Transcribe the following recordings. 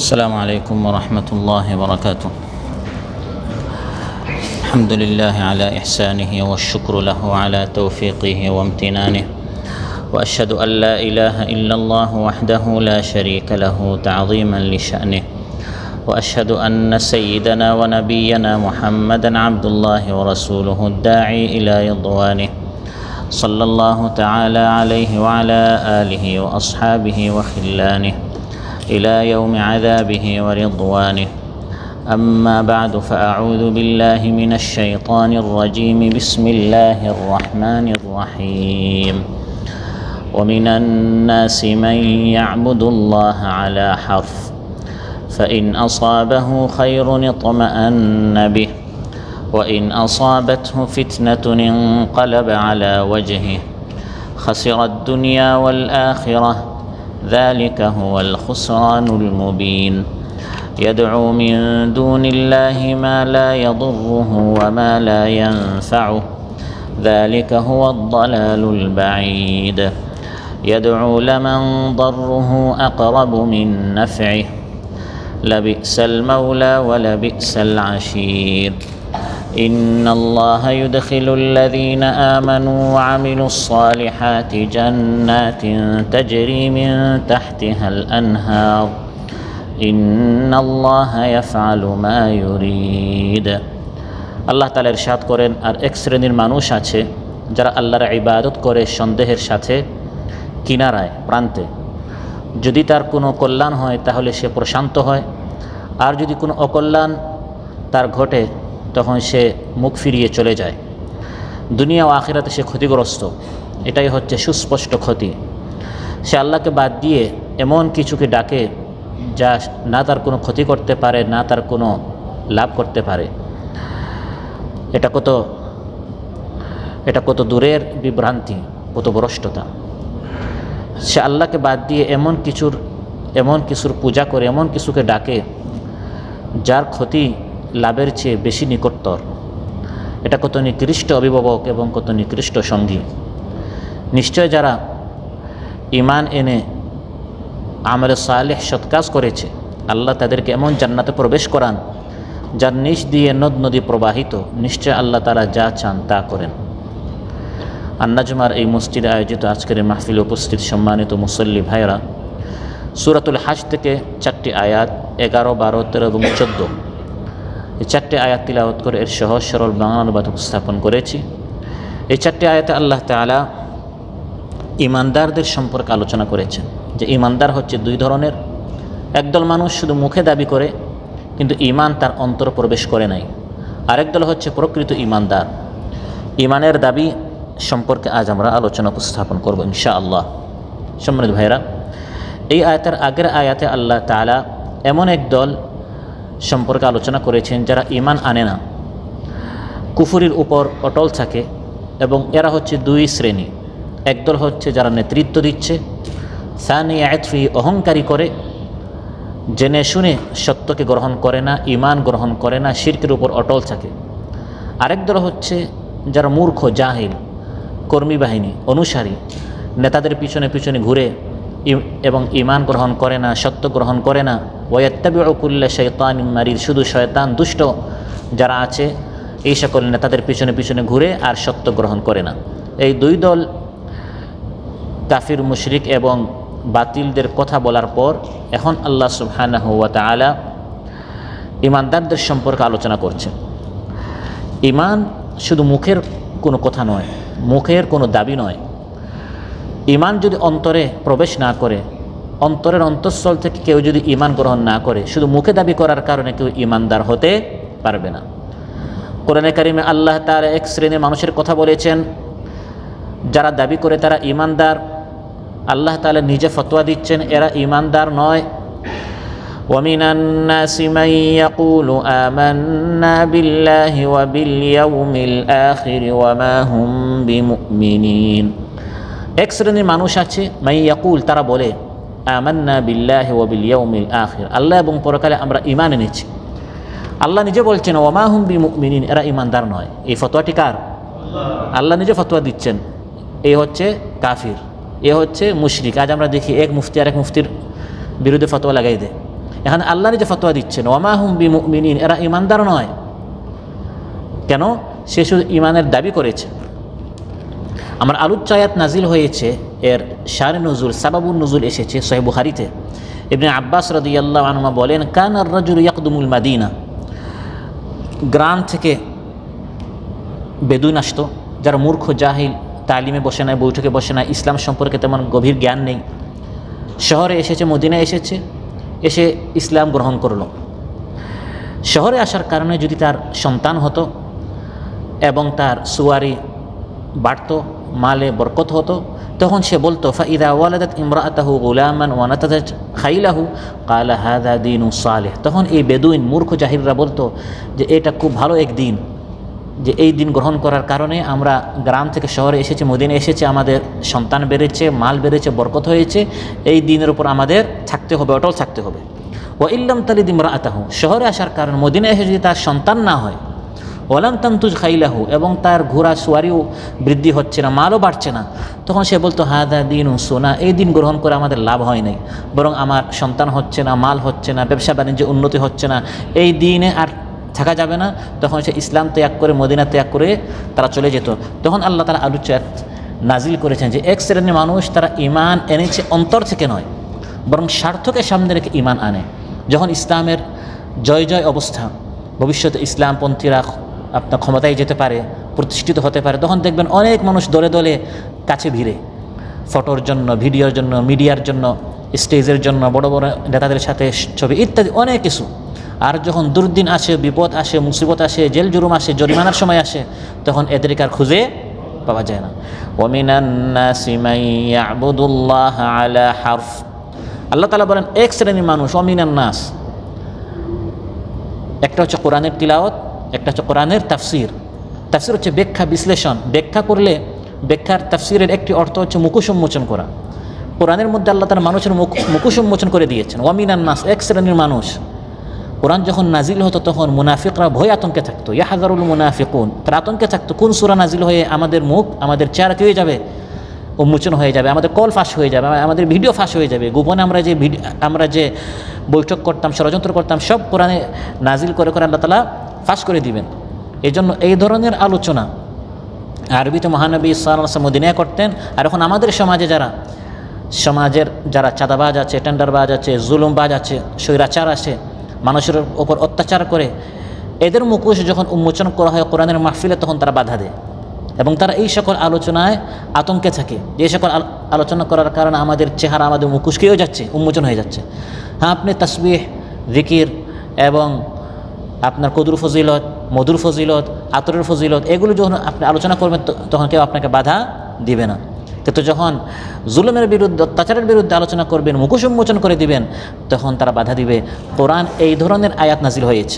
السلام عليكم ورحمة الله وبركاته. الحمد لله على إحسانه والشكر له على توفيقه وامتنانه، وأشهد أن لا إله إلا الله وحده لا شريك له تعظيما لشأنه، وأشهد أن سيدنا ونبينا محمدا عبد الله ورسوله الداعي إلى رضوانه، صلى الله تعالى عليه وعلى آله وأصحابه وخلانه إلى يوم عذابه ورضوانه. أما بعد، فأعوذ بالله من الشيطان الرجيم. بسم الله الرحمن الرحيم. ومن الناس من يعبد الله على حرف، فإن أصابه خير اطمأن به، وإن أصابته فتنة انقلب على وجهه، خسر الدنيا والآخرة، ذلك هو الخسران المبين. يدعو من دون الله ما لا يضره وما لا ينفعه، ذلك هو الضلال البعيد. يدعو لمن ضره أقرب من نفعه، لبئس المولى ولبئس العشير. إن الله يدخل الذين آمنوا وعملوا الصالحات جنات تجري من تحتها الأنهار، إن الله يفعل ما يريد। আল্লাহ তাআলা ইরশাদ করেন, আর এক শ্রেণীর মানুষ আছে যারা আল্লাহর ইবাদত করে সন্দেহের সাথে কিনারায় প্রান্তে। যদি তার কোনো কল্যাণ হয় তাহলে সে প্রশান্ত হয়, আর যদি কোনো অকল্যাণ তার ঘটে তখন সে মুখ ফিরিয়ে চলে যায়। দুনিয়া ও আখিরাতে সে ক্ষতিগ্রস্ত। এটাই হচ্ছে সুস্পষ্ট ক্ষতি। সে আল্লাহকে বাদ দিয়ে এমন কিছুকে ডাকে যা না তার কোনো ক্ষতি করতে পারে, না তার কোনো লাভ করতে পারে। এটা কত দূরের বিভ্রান্তি, কত ভ্রষ্টতা। সে আল্লাহকে বাদ দিয়ে এমন কিছুর পূজা করে, এমন কিছুকে ডাকে যার ক্ষতি লাভের চেয়ে বেশি নিকটতর। এটা কত নিকৃষ্ট অভিভাবক এবং কত নিকৃষ্ট সঙ্গী। নিশ্চয় যারা ঈমান এনে আমলে সালেহ সৎকাজ করেছে, আল্লাহ তাদেরকে এমন জান্নাতে প্রবেশ করান যার নিচ দিয়ে নদ নদী প্রবাহিত। নিশ্চয় আল্লাহ তারা যা চান তা করেন। আন্নাজমার এই মসজিদে আয়োজিত আজকের মাহফিলে উপস্থিত সম্মানিত মুসল্লি ভাইরা, সূরাতুল হাজ থেকে 4টি আয়াত 11, 12, 13 এবং 14, এই 4টি আয়াত তিলাওয়াত করে এর সহজ সরল বাংলা অনুবাদ উপস্থাপন করেছি। এই 4টি আয়াতে আল্লাহ তাআলা ঈমানদারদের সম্পর্কে আলোচনা করেছেন যে ঈমানদার হচ্ছে দুই ধরনের। একদল মানুষ শুধু মুখে দাবি করে কিন্তু ঈমান তার অন্তরে প্রবেশ করে নাই। আরেকদল হচ্ছে প্রকৃত ঈমানদার। ঈমানের দাবি সম্পর্কে আজ আমরা আলোচনা উপস্থাপন করব ইনশাআল্লাহ। সম্মানিত ভাইরা, এই আয়াতের আগের আয়াতে আল্লাহ তাআলা এমন এক দল সম্পর্কে আলোচনা করেছেন যারা ঈমান আনে না, কুফরির উপর অটল থাকে, এবং এরা হচ্ছে দুই শ্রেণী। একদল হচ্ছে যারা নেতৃত্ব দিচ্ছে, সানি আতফি অহংকারী করে, জেনে শুনে সত্যকে গ্রহণ করে না, ঈমান গ্রহণ করে না, শিরকের উপর অটল থাকে। আরেক দল হচ্ছে যারা মূর্খ, জাহিল, কর্মী বাহিনী, অনুসারী, নেতাদের পিছনে পিছনে ঘুরে এবং ঈমান গ্রহণ করে না, সত্য গ্রহণ করে না। ওয়াত্তাবিউ কুল্লা শাইতানিন মারিদ, শুধু শয়তান দুষ্ট যারা আছে এই সকল নেতাদের পিছনে পিছনে ঘুরে আর সত্য গ্রহণ করে না। এই দুই দল কাফির, মুশরিক এবং বাতিলদের কথা বলার পর এখন আল্লাহ সুবহানাহু ওয়া তাআলা ঈমানদারদের সম্পর্কে আলোচনা করছেন। ঈমান শুধু মুখের কোনো কথা নয়, মুখের কোনো দাবি নয়। ঈমান যদি অন্তরে প্রবেশ না করে, অন্তরের অন্তঃস্থল থেকে কেউ যদি ঈমান গ্রহণ না করে, শুধু মুখে দাবি করার কারণে কেউ ঈমানদার হতে পারবে না। কোরআনে কারিমে আল্লাহ তাআলা এক শ্রেণীর মানুষের কথা বলেছেন যারা দাবি করে তারা ঈমানদার। আল্লাহ তাআলা নিজে ফতোয়া দিচ্ছেন এরা ঈমানদার নয়। وَمِنَ النَّاسِ مَن يَقُولُ آمَنَّا بِاللَّهِ وَبِالْيَوْمِ الْآخِرِ وَمَا هُمْ بِمُؤْمِنِينَ। এক শ্রেণীর মানুষ আছে, মাই ইয়াকুল, তারা বলে আমান্না বিল্লাহি ওয়া বিল ইয়াউমিল আখির, আল্লাহ এবং পরকালে আমরা ঈমান এনেছি। আল্লাহ নিজে বলছেন ওয়ামা হুম বিমুমিনিন, এরা ঈমানদার নয়। এই ফতোয়াটি কার? আল্লাহ নিজে ফতোয়া দিচ্ছেন। এই হচ্ছে কাফির, এ হচ্ছে মুশরিক। আজ আমরা দেখি এক মুফতি আর এক মুফতির বিরুদ্ধে ফতোয়া লাগাই দেয়। এখানে আল্লাহ নিজে ফতোয়া দিচ্ছেন, ওমা হুম বিমুমিনিন, এরা ইমানদার নয়। কেন? সে শুধু ইমানের দাবি করেছে। আমার আলোচ্য আয়াত নাজিল হয়েছে, এর শারে নজুল, সাবাবুন নজুল এসেছে সহিহ বুখারীতে। ইবনে আব্বাস রাদিয়াল্লাহু আনহুমা বলেন, কানা আর-রাজুলু ইয়াকদুমুল মাদিনা, গ্রাম থেকে বেদুইন আসতো, যারা মূর্খ, জাহিল, তালিমে বসে নাই, বৈঠকে বসে নাই, ইসলাম সম্পর্কে তেমন গভীর জ্ঞান নেই। শহরে এসেছে, মদিনায় এসেছে, এসে ইসলাম গ্রহণ করলো। শহরে আসার কারণে যদি তার সন্তান হতো এবং তার সুয়ারি বাড়ত, মালে বরকত হতো, তখন সে বলতো, ফাইদা ওয়ালাদাত ইমরাআতাহু গুলামান ওয়া নাতাজাত খাইলাহু ক্বালা হাযা দীনুন সালিহ। তখন এই বেদুইন মূর্খ জাহিলরা বলতো যে এটা খুব ভালো এক দিন, যে এই দিন গ্রহণ করার কারণে আমরা গ্রাম থেকে শহরে এসেছি, মদিনায় এসেছি, আমাদের সন্তান বেড়েছে, মাল বেড়েছে, বরকত হয়েছে, এই দিনের উপর আমাদের থাকতে হবে, অটল থাকতে হবে। ওয়া ইল্লাম তালিদ ইমরাআতাহু, শহরে আসার কারণে মদিনায় এসে যদি তার সন্তান না হয়, ওয়ালাম তানতুজ খাইলাহু, এবং তার ঘোড়া সুয়ারিও বৃদ্ধি হচ্ছে না, মালও বাড়ছে না, তখন সে বলতো হাদা দীনুন সুনা, এই দিন গ্রহণ করে আমাদের লাভ হয় নাই, বরং আমার সন্তান হচ্ছে না, মাল হচ্ছে না, ব্যবসা বাণিজ্যে উন্নতি হচ্ছে না, এই দিনে আর থাকা যাবে না। তখন সে ইসলাম ত্যাগ করে, মদিনা ত্যাগ করে তারা চলে যেত। তখন আল্লাহ তাআলা আলোচ্য আয়াত নাজিল করেছেন যে এক শ্রেণীর মানুষ, তারা ঈমান এনেছে অন্তর থেকে নয়, বরং স্বার্থকে সামনে রেখে ঈমান আনে। যখন ইসলামের জয় জয় অবস্থা, ভবিষ্যতে ইসলামপন্থীরা আপনার ক্ষমতায় যেতে পারে, প্রতিষ্ঠিত হতে পারে, তখন দেখবেন অনেক মানুষ দলে দলে কাছে ভিড়ে, ফটোর জন্য, ভিডিওর জন্য, মিডিয়ার জন্য, স্টেজের জন্য, বড় বড় নেতাদের সাথে ছবি ইত্যাদি অনেক কিছু। আর যখন দুর্দিন আসে, বিপদ আসে, মুসিবত আসে, জেল জুলুম আসে, জরিমানার সময় আসে, তখন এদেরকে আর খুঁজে পাওয়া যায় না। ওয়ামিনান নাসি মান ইয়াবুদুল্লাহা আলা হারফ, আল্লাহ তাআলা বলেন এক শ্রেণীর মানুষ, ওয়ামিনান নাস, একটা হচ্ছে কোরআনের তিলাওয়াত, একটা হচ্ছে কোরআনের তাফসির। তাফসির হচ্ছে ব্যাখ্যা, বিশ্লেষণ। ব্যাখ্যা করলে ব্যাখ্যার তাফসিরের একটি অর্থ হচ্ছে মুখোশ উন্মোচন করা। কোরআনের মধ্যে আল্লাহ তাআলা মানুষের মুখোশ উন্মোচন করে দিয়েছেন। ওয়ামিনান নাস, এক শ্রেণীর মানুষ। কোরআন যখন নাজিল হতো তখন মুনাফিকরা ভয় আতঙ্কে থাকতো, ইয়াহযারুল মুনাফিকুন, তারা আতঙ্কে থাকতো কোন সূরা নাজিল হয়ে আমাদের মুখ, আমাদের চেহারা কী হয়ে যাবে, উন্মোচন হয়ে যাবে, আমাদের কল ফাঁস হয়ে যাবে, আমাদের ভিডিও ফাঁস হয়ে যাবে, গোপনে আমরা যে বৈঠক করতাম, ষড়যন্ত্র করতাম, সব কোরআনে নাজিল করে করে আল্লাহ তাআলা ফাঁস করে দিবেন। এই জন্য এই ধরনের আলোচনা আরবিতে মহানবী সাল্লাল্লাহু আলাইহি ওয়াসাল্লাম মদিনায় করতেন। আর এখন আমাদের সমাজের যারা চাঁদাবাজ আছে, টেন্ডারবাজ আছে, জুলুমবাজ আছে, স্বৈরাচার আছে, মানুষের ওপর অত্যাচার করে, এদের মুখোশ যখন উন্মোচন করা হয় কোরআনের মাহফিলে, তখন তারা বাধা দেয় এবং তারা এই সকল আলোচনায় আতঙ্কে থাকে যে সকল আলোচনা করার কারণে আমাদের চেহারা, আমাদের মুখোশ কী হয়ে যাচ্ছে, উন্মোচন হয়ে যাচ্ছে। হ্যাঁ, আপনি তাসবিহ, জিকির এবং আপনার কদুর ফজিলত, মধুর ফজিলত, আতরের ফজিলত, এগুলো যখন আপনি আলোচনা করবেন তখন কেউ আপনাকে বাধা দিবে না। কিন্তু যখন জুলুমের বিরুদ্ধে, অত্যাচারের বিরুদ্ধে আলোচনা করবেন, মুখোশ উন্মোচন করে দিবেন, তখন তারা বাধা দিবে। কোরআন এই ধরনের আয়াত নাজিল হয়েছে,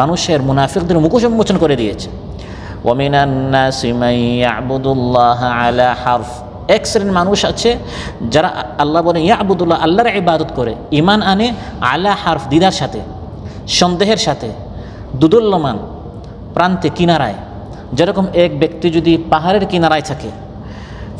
মানুষের মুনাফিকদের মুখোশ উন্মোচন করে দিয়েছে। ওয়ামিনান নাসি মান ইয়াবুদুল্লাহা আলা হারফ, এক শ্রেণীর মানুষ আছে যারা আল্লাহ বলে ইয়াবুদুল্লাহ, আল্লাহর ইবাদত করে, ঈমান আনে, আলা হারফ, দ্বিধার সাথে, সন্দেহের সাথে, দুদুল্যমান প্রান্তে, কিনারায়। যেরকম এক ব্যক্তি যদি পাহাড়ের কিনারায় থাকে,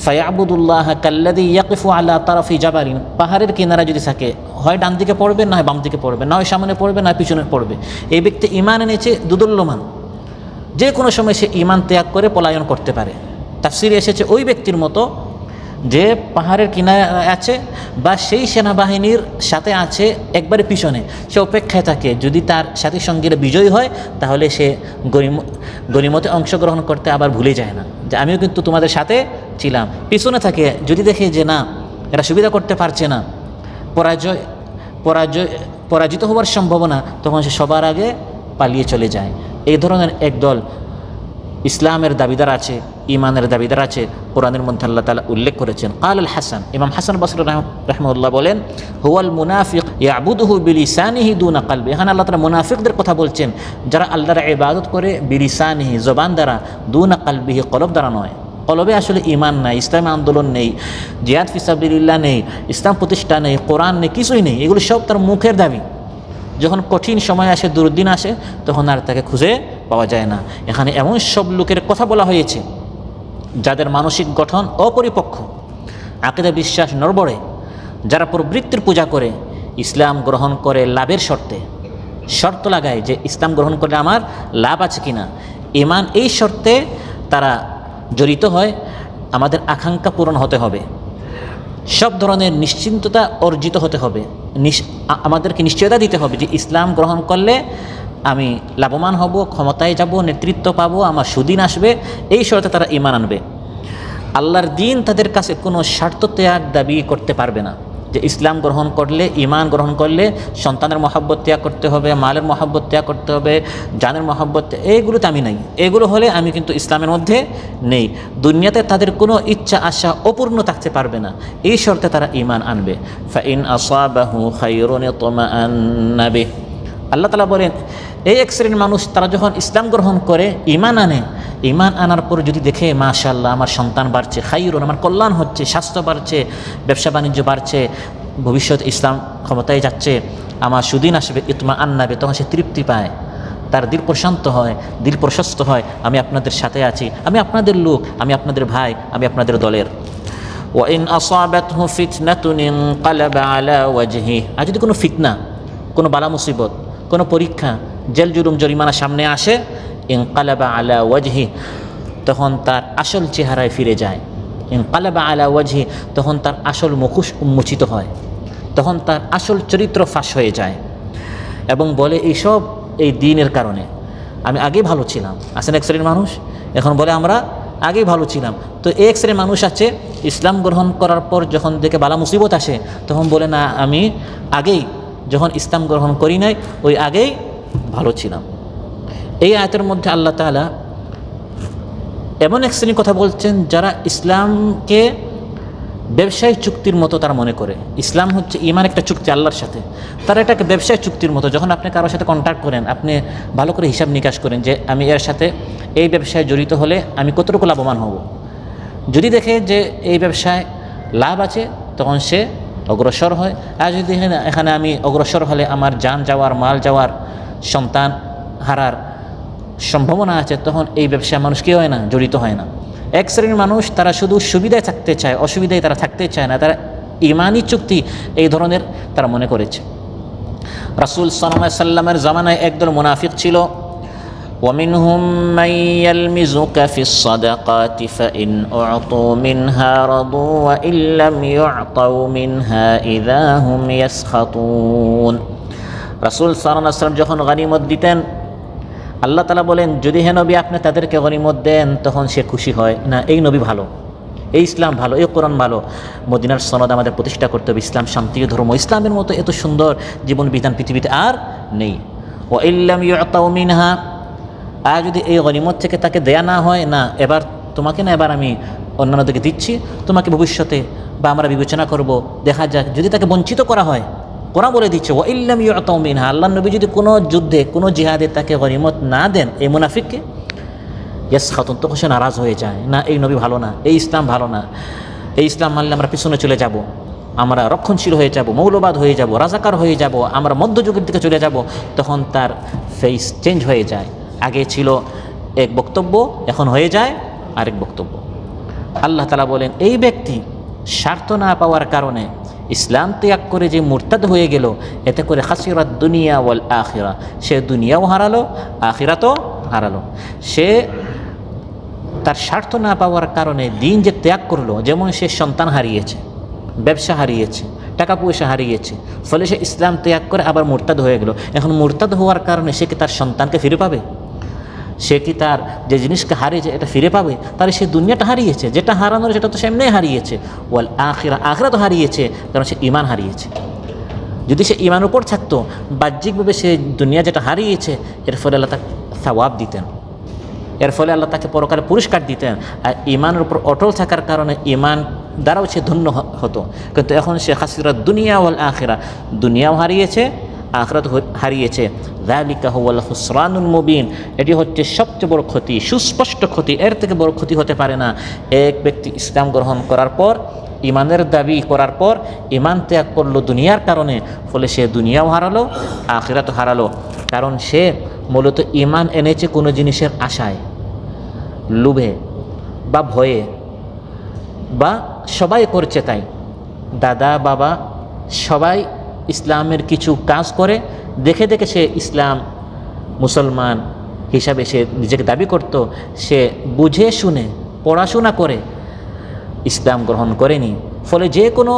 ফায়াবুদুল্লাহ কাল্লাযী ইয়াকিফু আলা তারাফি জাবালিন, পাহাড়ের কিনারায় যদি থাকে, হয় ডান দিকে পড়বে, না হয় বাম দিকে পড়বে, না হয় সামনে পড়বে, না পিছনে পড়বে। এই ব্যক্তি ঈমান এনেছে, দুদুল্যমান, যে কোনো সময় সে ঈমান ত্যাগ করে পলায়ন করতে পারে। তাফসিরে এসেছে ওই ব্যক্তির মতো যে পাহাড়ের কিনারে আছে বা সেই সেনাবাহিনীর সাথে আছে একবারে পিছনে, সে অপেক্ষায় থাকে, যদি তার সাথী সঙ্গীরা বিজয়ী হয় তাহলে সে গনিমতে অংশগ্রহণ করতে আবার ভুলে যায় না, যে আমিও কিন্তু তোমাদের সাথে ছিলাম। পিছনে থাকে, যদি দেখে যে না এরা সুবিধা করতে পারছে না, পরাজিত হওয়ার সম্ভাবনা, তখন সে সবার আগে পালিয়ে চলে যায়। এই ধরনের একদল ইসলামের দাবিদার আছে, ঈমানের দাবিদার আছে, কোরআনের মধ্যে আল্লাহ তাআলা উল্লেখ করেছেন। কাল আল হাসান, ইমাম হাসান বসরি রাহিমাহুল্লাহ বলেন, হুয়াল মুনাফিক ইয়াবুদুহু বিলিসানিহি দুনা কলবি। এখানে আল্লাহ তাআলা মুনাফিকদের কথা বলছেন, যারা আল্লাহর ইবাদত করে বিলিসানিহি, জবান দ্বারা, দুনা কলবিহি, কলব দ্বারা নয়। কলবে আসলে ঈমান নাই, ইসলামী আন্দোলন নেই, জিহাদ ফি সাবিলিল্লাহ নেই, ইসলাম প্রতিষ্ঠা নেই, কোরআন নেই, কিছুই নেই, এগুলো সব তার মুখের দাবি। যখন কঠিন সময় আসে, দুর্দিন আসে, তখন আর তাকে খুঁজে পাওয়া যায় না। এখানে এমন সব লোকের কথা বলা হয়েছে যাদের মানসিক গঠন অপরিপক্ক, আকীদা বিশ্বাস নড়বড়ে, যারা প্রবৃত্তির পূজা করে, ইসলাম গ্রহণ করে লাভের শর্ত লাগায় যে ইসলাম গ্রহণ করলে আমার লাভ আছে কিনা। ঈমান এই শর্তে তারা জড়িত হয়। আমাদের আকাঙ্ক্ষা পূরণ হতে হবে, সব ধরনের নিশ্চিন্ততা অর্জিত হতে হবে, আমাদেরকে নিশ্চয়তা দিতে হবে যে ইসলাম গ্রহণ করলে আমি লাভবান হব, ক্ষমতায় যাব, নেতৃত্ব পাবো, আমার সুদিন আসবে। এই শর্তে তারা ঈমান আনবে। আল্লাহর দিন তাদের কাছে কোনো স্বার্থ ত্যাগ দাবি করতে পারবে না যে ইসলাম গ্রহণ করলে, ঈমান গ্রহণ করলে সন্তানের মহব্বত ত্যাগ করতে হবে, মালের মহব্বত ত্যাগ করতে হবে, জানের মহব্বত, এইগুলোতে আমি নাই। এগুলো হলে আমি কিন্তু ইসলামের মধ্যে নেই। দুনিয়াতে তাদের কোনো ইচ্ছা আশা অপূর্ণ থাকতে পারবে না। এই শর্তে তারা ঈমান আনবে। ফাইন আসাবাহু খায়রুন ইতমাআন্না বিহি। আল্লাহ তাআলা বলেন এই এক শ্রেণীর মানুষ তারা যখন ইসলাম গ্রহণ করে, ঈমান আনে, ঈমান আনার পর যদি দেখে মাশাআল্লাহ আমার সন্তান বাড়ছে, খায়রুন আমার কল্যাণ হচ্ছে, স্বাস্থ্য বাড়ছে, ব্যবসা বাণিজ্য বাড়ছে, ভবিষ্যৎ ইসলাম ক্ষমতায় যাচ্ছে, আমার সুদিন আসবে, ইতমাআন্না বিহি, তখন সে তৃপ্তি পায়, তার দিল প্রশান্ত হয়, দিল প্রশস্ত হয়, আমি আপনাদের সাথে আছি, আমি আপনাদের লোক, আমি আপনাদের ভাই, আমি আপনাদের দলের। ওয়াইন আসাবাতহু ফিতনাতুন ইনকালাবা আলা ওয়াজহি। আর যদি কোনো ফিতনা, কোনো বালা মুসিবত, কোনো পরীক্ষা, জেল জুলুম জরিমানা সামনে আসে, ইনকালাবা আলা ওয়াজহি, তখন তার আসল চেহারায় ফিরে যায়। ইনকালাবা আলা ওয়াজহি, তখন তার আসল মুখোশ উন্মোচিত হয়, তখন তার আসল চরিত্র ফাঁস হয়ে যায় এবং বলে এই দ্বীনের কারণে আমি আগেই ভালো ছিলাম। আসেন এক শ্রেণীর মানুষ এখন বলে আমরা আগেই ভালো ছিলাম। তো এক শ্রেণীর মানুষ আছে ইসলাম গ্রহণ করার পর যখন দেখে বালা মুসিবত আসে তখন বলে না, আমি আগেই যখন ইসলাম গ্রহণ করি নাই ওই আগেই ভালো ছিলাম। এই আয়াতের মধ্যে আল্লাহ তাআলা এমন এক শ্রেণীর কথা বলছেন যারা ইসলামকে ব্যবসায়িক চুক্তির মতো তারা মনে করে। ইসলাম হচ্ছে ঈমান একটা চুক্তি আল্লাহর সাথে, তারা এটাকে ব্যবসায়িক চুক্তির মতো। যখন আপনি কারোর সাথে কন্ট্যাক্ট করেন, আপনি ভালো করে হিসাব নিকাশ করেন যে আমি এর সাথে এই ব্যবসায় জড়িত হলে আমি কতটুকু লাভবান হব। যদি দেখে যে এই ব্যবসায় লাভ আছে তখন সে অগ্রসর হয়, আর যদি এখানে আমি অগ্রসর হলে আমার জান যাওয়ার, মাল যাওয়ার, সন্তান হারার সম্ভাবনা আছে, তখন এই ব্যবসায় মানুষ কি হয় না, জড়িত হয় না। এক শ্রেণীর মানুষ তারা শুধু সুবিধায় থাকতে চায়, অসুবিধায় তারা থাকতে চায় না, তারা ঈমানি চুক্তি এই ধরনের তারা মনে করেছে। রাসূল সাল্লাল্লাহু আলাইহি সাল্লামের জামানায় একদল মুনাফিক ছিল। ومنهم من يلمزك في الصدقات فإن أعطوا منها رضوا وإن لم يعطوا منها إذا هم يسخطون। রাসূল সাল্লাল্লাহু আলাইহি ওয়াসাল্লাম যখন গনিমত দিতেন, আল্লাহ তাআলা বলেন যদি হে নবী আপনি তাদেরকে গনিমত দেন তখন সে খুশি হয় না, এই নবী ভালো, এই ইসলাম ভালো, এই কোরআন ভালো, মদিনার সনদ আমাদের প্রতিষ্ঠা করতে হবে, ইসলাম শান্তির ধর্ম, ইসলামের মতো এত সুন্দর জীবন বিধান পৃথিবীতে আর নেই। ওয়া ইল্লাম ইউতাউ মিনহা, আর যদি এই গনিমত থেকে তাকে দেয়া না হয়, না এবার তোমাকে না, এবার আমি অন্যান্যদেরকে দিচ্ছি, তোমাকে ভবিষ্যতে বা আমরা বিবেচনা করব, দেখা যাক। যদি তাকে বঞ্চিত করা হয়, কোরআন বলে দিচ্ছে ওয়া ইল্লাম ইউতাউ মিনহা, আল্লাহর নবী যদি কোনো যুদ্ধে, কোনো জিহাদে তাকে গনিমত না দেন এই মুনাফিককে, ইয়াসখাতুন, তখন সে নারাজ হয়ে যায়, না এই নবী ভালো না, এই ইসলাম ভালো না, এই ইসলাম মানলে আমরা পিছনে চলে যাব, আমরা রক্ষণশীল হয়ে যাব, মৌলবাদ হয়ে যাব, রাজাকার হয়ে যাব, আমরা মধ্যযুগের দিকে চলে যাব। তখন তার ফেস চেঞ্জ হয়ে যায়, আগে ছিল এক বক্তব্য এখন হয়ে যায় আরেক বক্তব্য। আল্লাহ তাআলা বলেন এই ব্যক্তি স্বার্থ না পাওয়ার কারণে ইসলাম ত্যাগ করে যে মুরতাদ হয়ে গেল, এতে করে খাসিরাত দুনিয়া ওয়াল আখিরা, সে দুনিয়াও হারালো, আখিরাতও হারালো। সে তার স্বার্থ না পাওয়ার কারণে দিন যে ত্যাগ করলো, যেমন সে সন্তান হারিয়েছে, ব্যবসা হারিয়েছে, টাকা পয়সা হারিয়েছে, ফলে সে ইসলাম ত্যাগ করে আবার মুরতাদ হয়ে গেল। এখন মুরতাদ হওয়ার কারণে সে কি তার সন্তানকে ফিরে পাবে? সে কি তার যে জিনিসকে হারিয়েছে এটা ফিরে পাবে? তাহলে সে দুনিয়াটা হারিয়েছে, যেটা হারানোর সেটা তো সে এমনি হারিয়েছে। ওয়াল আখিরা, আখিরা তো হারিয়েছে কারণ সে ঈমান হারিয়েছে। যদি সে ঈমান উপর থাকতো, বাহ্যিকভাবে সে দুনিয়া যেটা হারিয়েছে এর ফলে আল্লাহ তাকে সওয়াব দিতেন, এর ফলে আল্লাহ তাকে পরকালে পুরস্কার দিতেন। আর ঈমানের উপর অটল থাকার কারণে ঈমান দ্বারাও সে ধন্য হতো। কিন্তু এখন সে খাসিরাত দুনিয়া ওয়াল আখিরা, দুনিয়াও হারিয়েছে, আখিরাত হারিয়েছে। যালিকা হুয়াল খুসরানুল মুবিন, এটি হচ্ছে সবচেয়ে বড় ক্ষতি, সুস্পষ্ট ক্ষতি। এর থেকে বড় ক্ষতি হতে পারে না। এক ব্যক্তি ইসলাম গ্রহণ করার পর, ঈমানের দাবি করার পর ঈমান ত্যাগ করলো দুনিয়ার কারণে, ফলে সে দুনিয়াও হারালো, আখিরাতও হারালো। কারণ সে মূলত ঈমান এনেছে কোনো জিনিসের আশায়, লোভে বা ভয়ে, বা সবাই করছে তাই, দাদা বাবা সবাই ইসলামের কিছু কাজ করে, দেখে দেখে সে ইসলাম মুসলমান হিসাবে সে নিজেকে দাবি করত, সে বুঝে শুনে পড়াশোনা করে ইসলাম গ্রহণ করেনি। ফলে যে কোনো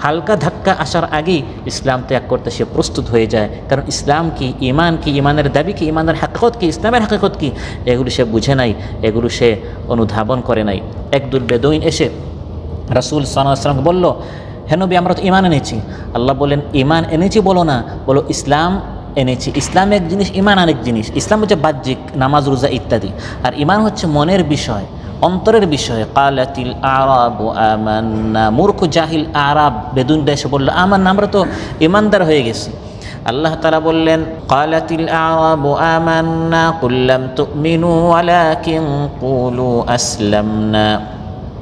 হালকা ধাক্কা আসার আগেই ইসলাম ত্যাগ করতে সে প্রস্তুত হয়ে যায়। কারণ ইসলাম কি, ইমান কি, ইমানের দাবি কি, ইমানের হাকিকত কি, ইসলামের হাকিকত কি, এগুলো সে বুঝে নাই, এগুলো সে অনুধাবন করে নাই। একদল বেদুইন এসে রাসূল সাল্লাল্লাহু আলাইহি ওয়াসাল্লামকে বলল, হে নবী, আমরা তো ইমান এনেছি। আল্লাহ বলেন, ইমান এনেছি বলো না, বলো ইসলাম এনেছি। ইসলাম এক জিনিস, ইমান আরেক জিনিস। ইসলাম হচ্ছে বাহ্যিক, নামাজ রোজা ইত্যাদি, আর ইমান হচ্ছে মনের বিষয়, অন্তরের বিষয়। কালাতিল আরাবু আমান্না, মূর্খ জাহিল আরাব বেদুইনরা এসে বলল, আমান্না, আমরা তো ইমানদার হয়ে গেছি। আল্লাহ তাআলা বললেন, কালাতিল আরাবু আমান্না কুল লাম তুমিনু ওয়ালাকিন কুলু আসলামনা,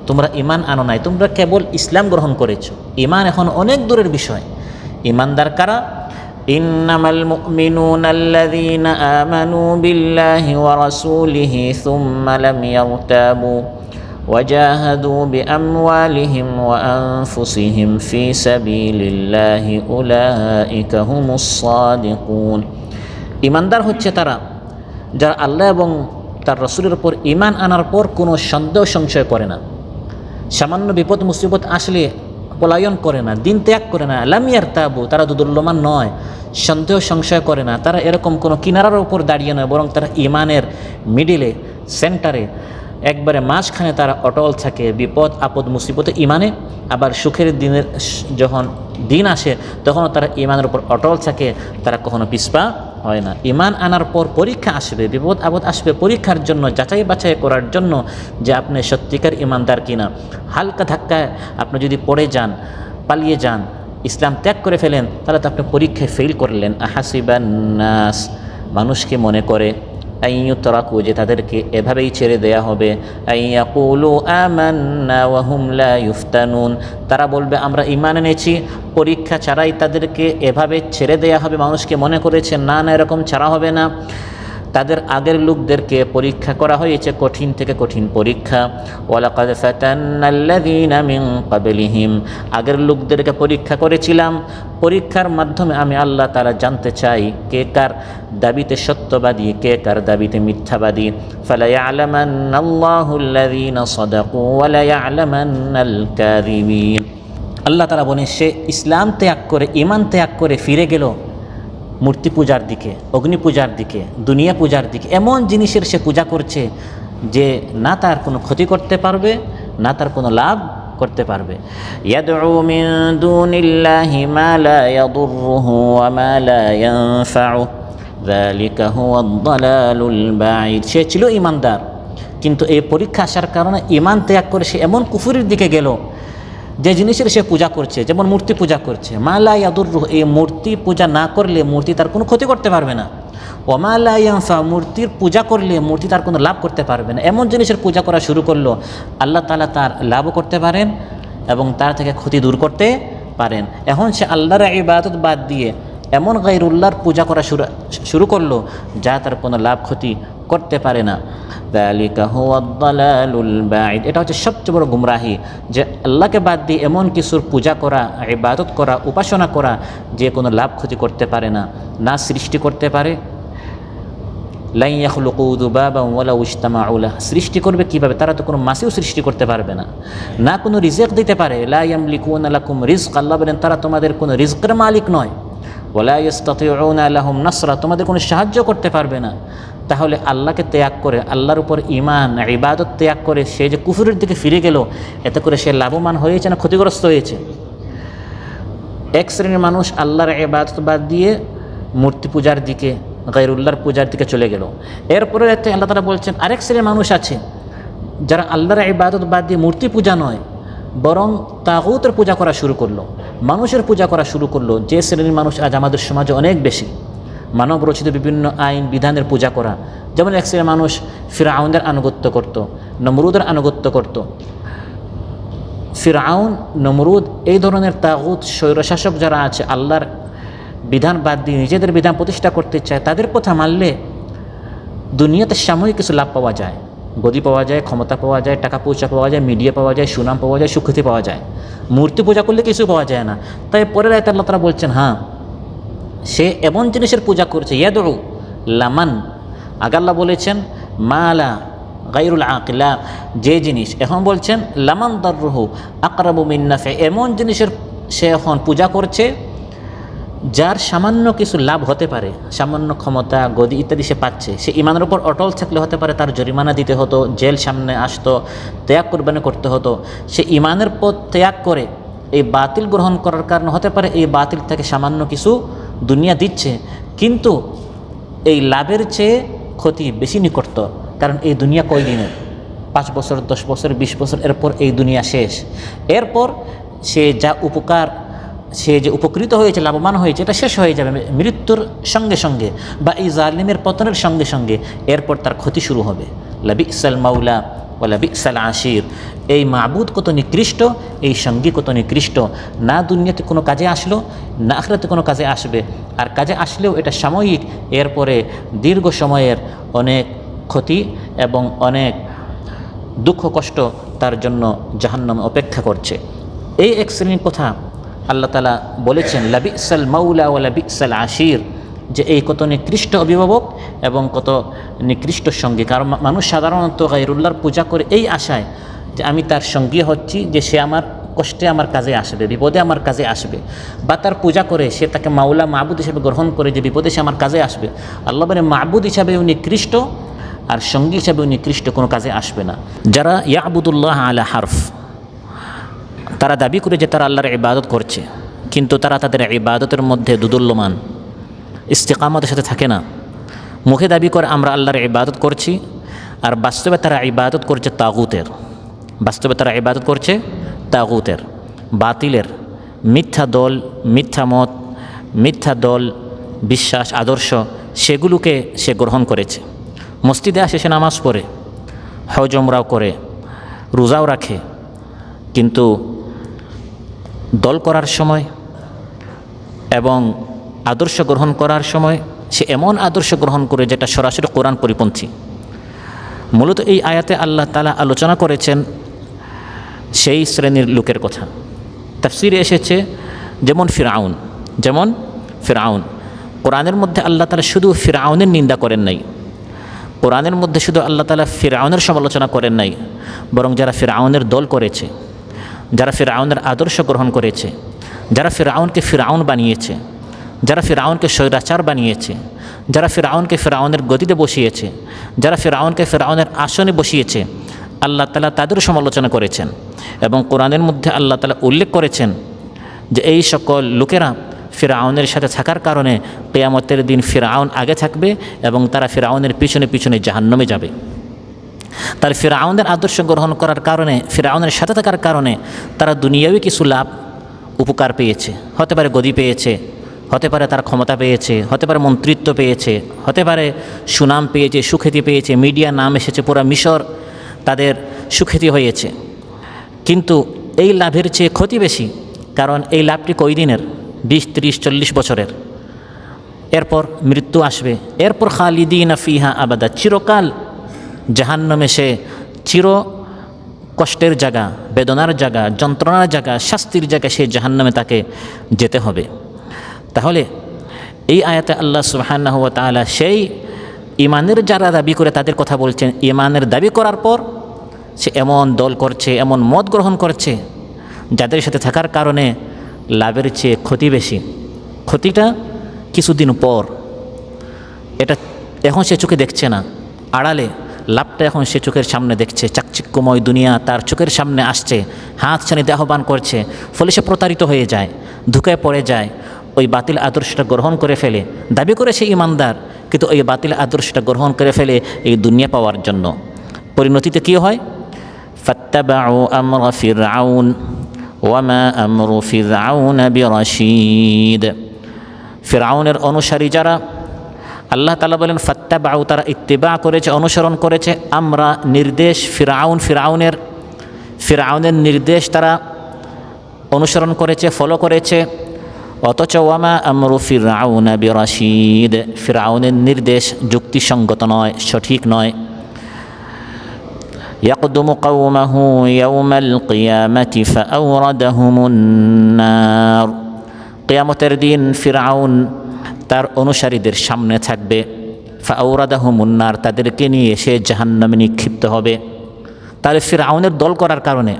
তোমরা ইমান আনো নাই, তোমরা কেবল ইসলাম গ্রহণ করেছো। ইমান এখন অনেক দূরের বিষয়। ইমানদার কারা? ইন্নামাল মুমিনুনা আল্লাযীনা আমানু বিল্লাহি ওয়া রাসূলিহি সুম্মা লাম ইয়ারতাবু ওয়াজাহাদু বিআমওয়ালিহিম ওয়া আনফুসিহিম ফি সাবিলিল্লাহি উলাইকা হুমুস সাদিকুন। ইমানদার হচ্ছে তারা যারা আল্লাহ এবং তার রাসূলের উপর ইমান আনার পর কোনো সন্দেহ সংশয় করে না, সামান্য বিপদ মুসিবত আসলে পলায়ন করে না, দিন ত্যাগ করে না। লাম ইয়ারতাবু, তারা দুদুল্যমান নয়, সন্দেহ সংশয় করে না, তারা এরকম কোনো কিনারার উপর দাঁড়িয়ে নয়, বরং তারা ইমানের মিডিলে, সেন্টারে, একবারে মাঝখানে তারা অটল থাকে। বিপদ আপদ মুসিবতে ইমানে, আবার সুখের দিনের যখন দিন আসে তখনও তারা ইমানের উপর অটল থাকে, তারা কখনো পিছপা হয় না। ইমান আনার পর পরীক্ষা আসবে, বিপদ আপদ আসবে, পরীক্ষার জন্য, যাচাই বাছাই করার জন্য যে আপনি সত্যিকার ইমানদার কিনা। হালকা ধাক্কায় আপনি যদি পড়ে যান, পালিয়ে যান, ইসলাম ত্যাগ করে ফেলেন, তাহলে তো আপনি পরীক্ষায় ফেল করলেন। আহাসিবান নাস, মানুষকে মনে করে আইয়ুতরাকু, যে তাদেরকে এভাবেই ছেড়ে দেয়া হবে। আইয়াকুলু আমান্না ওয়া হুম লা ইফতানুন, তারা বলবে আমরা ঈমান এনেছি, পরীক্ষা ছাড়াই তাদেরকে এভাবে ছেড়ে দেয়া হবে। মানুষকে মনে করেছে না না, এরকম ছাড়া হবে না। তাদের আগের লোকদেরকে পরীক্ষা করা হয়েছে, কঠিন থেকে কঠিন পরীক্ষা। ওয়ালাকাদ ফাতান্নাল্লাযীনা মিন ক্বাবলিহিম, আগের লোকদেরকে পরীক্ষা করেছিলাম। পরীক্ষার মাধ্যমে আমি আল্লাহ তাআলা জানতে চাই কে কার দাবিতে সত্যবাদী, কে কার দাবিতে মিথ্যাবাদী। ফালা ইয়ালামান্নাল্লাহুল্লাযীনা সাদাকু ওয়া লা ইয়ালামান্নাল কাযিবিন। আল্লাহ তাআলা বলেন, সে ইসলাম ত্যাগ করে, ঈমান ত্যাগ করে ফিরে গেল মূর্তি পূজার দিকে, অগ্নি পূজার দিকে, দুনিয়া পূজার দিকে। এমন জিনিসের সে পূজা করছে যে না তার কোনো ক্ষতি করতে পারবে, না তার কোনো লাভ করতে পারবে। ইয়াদউ মিন দুনিল্লাহি মা লা ইয়াদুররুহু ওয়া মা লা ইয়ানফাউ যালিকা হুয়াদ দালালুল বাঈদ। সে ছিল ঈমানদার, কিন্তু এই পরীক্ষা আসার কারণে ঈমান ত্যাগ করে সে এমন কুফরের দিকে গেল যে জিনিসের সে পূজা করছে, যেমন মূর্তি পূজা করছে। মা লা ইয়াদুররুহু, এই মূর্তি পূজা না করলে মূর্তি তার কোনো ক্ষতি করতে পারবে না। ওয়া মা লা ইয়ানফা, মূর্তির পূজা করলে মূর্তি তার কোনো লাভ করতে পারবে না। এমন জিনিসের পূজা করা শুরু করলো, আল্লাহ তাআলা তার লাভও করতে পারেন এবং তার থেকে ক্ষতি দূর করতে পারেন। এখন সে আল্লাহর ইবাদত বাদ দিয়ে এমন গায়রুল্লাহর পূজা করা শুরু করলো যা তার কোনো লাভ ক্ষতি করতে পারে না। যালিকা হুয়াদ দালালুল বাঈদ, এটা হচ্ছে সবচেয়ে বড় গুমরাহি, যে আল্লাহকে বাদ দিয়ে এমন কিছুর পূজা করা, ইবাদত করা, উপাসনা করা যে কোনো লাভ ক্ষতি করতে পারে না, না সৃষ্টি করতে পারে। লা ইয়াখলুকু যুবাবান ওয়ালাউ ইজতামাউ লাহু, সৃষ্টি করবে কিভাবে? তারা তো কোনো মাছিও সৃষ্টি করতে পারবে না, না কোনো রিজিক দিতে পারে। লা ইয়ামলিকুনা লাকুম রিজক, আল্লাহ বলেন তারা তোমাদের কোনো রিজকের মালিক নয়। ওয়ালা ইস্তাতিউনা লাহুম নাসরা, তোমাদের কোনো সাহায্য করতে পারবে না। তাহলে আল্লাহকে ত্যাগ করে, আল্লাহর উপর ঈমান ইবাদত ত্যাগ করে সে যে কুফরের দিকে ফিরে গেল, এতে করে সে লাভবান হয়েছে না ক্ষতিগ্রস্ত হয়েছে? এক শ্রেণীর মানুষ আল্লাহর ইবাদত বাদ দিয়ে মূর্তি পূজার দিকে, গায়রুল্লাহর পূজার দিকে চলে গেল। এরপরে আল্লাহ তাআলা বলছেন আরেক শ্রেণীর মানুষ আছে যারা আল্লাহর ইবাদত বাদ দিয়ে মূর্তি পূজা নয়, বরং তাগুতের পূজা করা শুরু করলো, মানুষের পূজা করা শুরু করলো। যে শ্রেণীর মানুষ আজ আমাদের সমাজে অনেক বেশি, মানব রচিত বিভিন্ন আইন বিধানের পূজা করা। যেমন এক শ্রেণীর মানুষ ফিরআউনের আনুগত্য করত, নমরুদের আনুগত্য করত। ফিরআউন, নমরুদ, এই ধরনের তাগুত স্বৈরশাসক যারা আছে, আল্লাহর বিধান বাদ দিয়ে নিজেদের বিধান প্রতিষ্ঠা করতে চায়, তাদের কথা মানলে দুনিয়াতে সাময়িক কিছু লাভ পাওয়া যায়, গদি পাওয়া যায়, ক্ষমতা পাওয়া যায়, টাকা পয়সা পাওয়া যায়, মিডিয়া পাওয়া যায়, সুনাম পাওয়া যায়, সুখ্যাতি পাওয়া যায়। মূর্তি পূজা করলে কিছু পাওয়া যায় না। তাই পরের আয়াতে আল্লাহ তাআলা বলছেন, হ্যাঁ সে এমন জিনিসের পূজা করছে, ইয়াদউ লামান, আগে আল্লাহ বলেছেন মালা গায়রুল আকিলা, যে জিনিস, এখন বলছেন লামান দাররুহু আকরাবু মিন নাফি, এমন জিনিসের সে এখন পূজা করছে যার সামান্য কিছু লাভ হতে পারে, সামান্য ক্ষমতা গদি ইত্যাদি সে পাচ্ছে। সে ইমানের উপর অটল থাকলে হতে পারে তার জরিমানা দিতে হতো, জেল সামনে আসতো, ত্যাগ কোরবানি করতে হতো। সে ইমানের পথ ত্যাগ করে এই বাতিল গ্রহণ করার কারণে হতে পারে এই বাতিল থেকে সামান্য কিছু দুনিয়া দিচ্ছে, কিন্তু এই লাভের চেয়ে ক্ষতি বেশি নিকটতর। কারণ এই দুনিয়া কয় দিনের, 5 বছর 10 বছর 20 বছর, এরপর এই দুনিয়া শেষ। এরপর সে যা উপকার, সে যে উপকৃত হয়েছে, লাভবান হয়েছে, এটা শেষ হয়ে যাবে মৃত্যুর সঙ্গে সঙ্গে বা এই জালিমের পতনের সঙ্গে সঙ্গে। এরপর তার ক্ষতি শুরু হবে। লাবিসাল মাওলা ওয়া লাবিসাল আশির, এই মাবুদ কত নিকৃষ্ট, এই সঙ্গী কত নিকৃষ্ট। না দুনিয়াতে কোনো কাজে আসলো, না আখিরাতে কোনো কাজে আসবে, আর কাজে আসলেও এটা সাময়িক, এরপরে দীর্ঘ সময়ের অনেক ক্ষতি এবং অনেক দুঃখ কষ্ট তার জন্য জাহান্নামে অপেক্ষা করছে। এই এক শ্রেণীর কথা আল্লাহ তাআলা বলেছেন, লাবিসাল মাওলা ওয়া লাবিসাল আশির, যে এই কত নিকৃষ্ট অভিভাবক এবং কত নিকৃষ্ট সঙ্গী। কারণ মানুষ সাধারণত গায়রুল্লাহর পূজা করে এই আশায় যে আমি তার সঙ্গী হচ্ছি, যে সে আমার কষ্টে আমার কাজে আসবে, বিপদে আমার কাজে আসবে, বা তার পূজা করে সে তাকে মাওলা মাবুদ হিসেবে গ্রহণ করে যে বিপদে সে আমার কাজে আসবে। আল্লাহ বলে মাবুদ হিসাবে উনি নিকৃষ্ট আর সঙ্গী হিসাবে উনি নিকৃষ্ট, কোনো কাজে আসবে না। যারা ইয়াবুদুল্লাহ আলা হারফ, তারা দাবি করে যে তারা আল্লাহর ইবাদত করছে, কিন্তু তারা তাদের ইবাদতের মধ্যে দুদুল্যমান, ইস্তিকামতের সাথে থাকে না। মুখে দাবি করে আমরা আল্লাহর ইবাদত করছি, আর বাস্তবে তারা ইবাদত করছে তাগুতের। বাস্তবে তারা ইবাদত করছে তাগুতের, বাতিলের, মিথ্যা দল, মিথ্যা মত, মিথ্যা দল, বিশ্বাস, আদর্শ, সেগুলোকে সে গ্রহণ করেছে। মসজিদে আসে, সে নামাজ পড়ে, হজ উমরাও করে, রোজাও রাখে, কিন্তু দল করার সময় এবং আদর্শ গ্রহণ করার সময় সে এমন আদর্শ গ্রহণ করে যেটা সরাসরি কোরআন পরিপন্থী। মূলত এই আয়াতে আল্লাহ তাআলা আলোচনা করেছেন সেই শ্রেণীর লোকের কথা। তাফসিরে এসেছে যেমন ফিরআউন। কোরআনের মধ্যে আল্লাহ তাআলা শুধু ফিরআউনের নিন্দা করেন নাই, কোরআনের মধ্যে শুধু আল্লাহ তাআলা ফিরআউনের সমালোচনা করেন নাই, বরং যারা ফিরআউনের দল করেছে, যারা ফিরআউনের আদর্শ গ্রহণ করেছে, যারা ফিরআউনকে ফিরআউন বানিয়েছে, যারা ফিরআউনকে স্বৈরাচার বানিয়েছে, যারা ফিরআউনকে ফিরআউনের গদিতে বসিয়েছে, যারা ফিরআউনকে ফিরআউনের আসনে বসিয়েছে, আল্লাহ তাআলা তাদের সমালোচনা করেছেন। এবং কোরআনের মধ্যে আল্লাহ তাআলা উল্লেখ করেছেন যে এই সকল লোকেরা ফিরআউনের সাথে থাকার কারণে কিয়ামতের দিন ফিরআউন আগে থাকবে এবং তারা ফিরআউনের পিছনে পিছনে জাহান্নামে যাবে। তার ফিরআউনের আদর্শ গ্রহণ করার কারণে, ফিরআউনের সাথে থাকার কারণে তারা দুনিয়াবি কিছু লাভ উপকার পেয়েছে, হতে পারে গদি পেয়েছে, হতে পারে তার ক্ষমতা পেয়েছে, হতে পারে মন্ত্রিত্ব পেয়েছে, হতে পারে সুনাম পেয়েছে, সুখ্যাতি পেয়েছে, মিডিয়া নাম এসেছে, পুরা মিশর তাদের সুখ্যাতি হয়েছে। কিন্তু এই লাভের চেয়ে ক্ষতি বেশি, কারণ এই লাভটি কয়দিনের, 20, 30, 40 বছরের। এরপর মৃত্যু আসবে, এরপর খালিদিনা ফিহা আবাদা, চিরকাল জাহান্নামে সে চির কষ্টের জায়গা, বেদনার জায়গা, যন্ত্রণার জায়গা, শাস্তির জায়গা, সেই জাহান্নামে তাকে যেতে হবে। তাহলে এই আয়াতে আল্লাহ সুবহানাহু ওয়া তাআলা সেই ইমানের যারা দাবি করে তাদের কথা বলছেন। ইমানের দাবি করার পর সে এমন দল করছে, এমন মত গ্রহণ করছে যাদের সাথে থাকার কারণে লাভের চেয়ে ক্ষতি বেশি। ক্ষতিটা কিছুদিন পর, এটা এখন সে চোখে দেখছে না, আড়ালে লাভটা এখন সে চোখের সামনে দেখছে। চাকচিক্যময় দুনিয়া তার চোখের সামনে আসছে, হাত ছানিতে আহ্বান করছে, ফলে সে প্রতারিত হয়ে যায়, ধোঁকায় পড়ে যায়, ওই বাতিল আদর্শটা গ্রহণ করে ফেলে। দাবি করে সে ইমানদার, কিন্তু ওই বাতিল আদর্শটা গ্রহণ করে ফেলে এই দুনিয়া পাওয়ার জন্য। পরিণতিতে কী হয়? ফাত্তাবাউ আমরা ফিরআউন ওয়া মা আমরু ফিরআউন বিরাশীদ। ফিরআউনের অনুসারী যারা, আল্লাহ তাআলা বলেন ফাত্তাবাউ, তারা ইত্তিবা করেছে, অনুসরণ করেছে, আমরা নির্দেশ, ফিরআউনের নির্দেশ তারা অনুসরণ করেছে, ফলো করেছে। অথচ ওয়ামা আমরু ফিরআউন বিরাশীদ, ফিরআউনের নির্দেশ যুক্তিসঙ্গত নয়, সঠিক নয়। ইয়াকদুমু কওমাহু ইয়াওমাল কিয়ামাতি ফাআওরাদাহুমুন নার, কিয়ামতের দিন ফিরআউন তার অনুসারীদের সামনে থাকবে, ফাআওরাদাহুমুন নার, তাদেরকে নিয়ে সে জাহান্নামে নিক্ষিপ্ত হবে। তাহলে ফিরআউনের দল করার কারণে,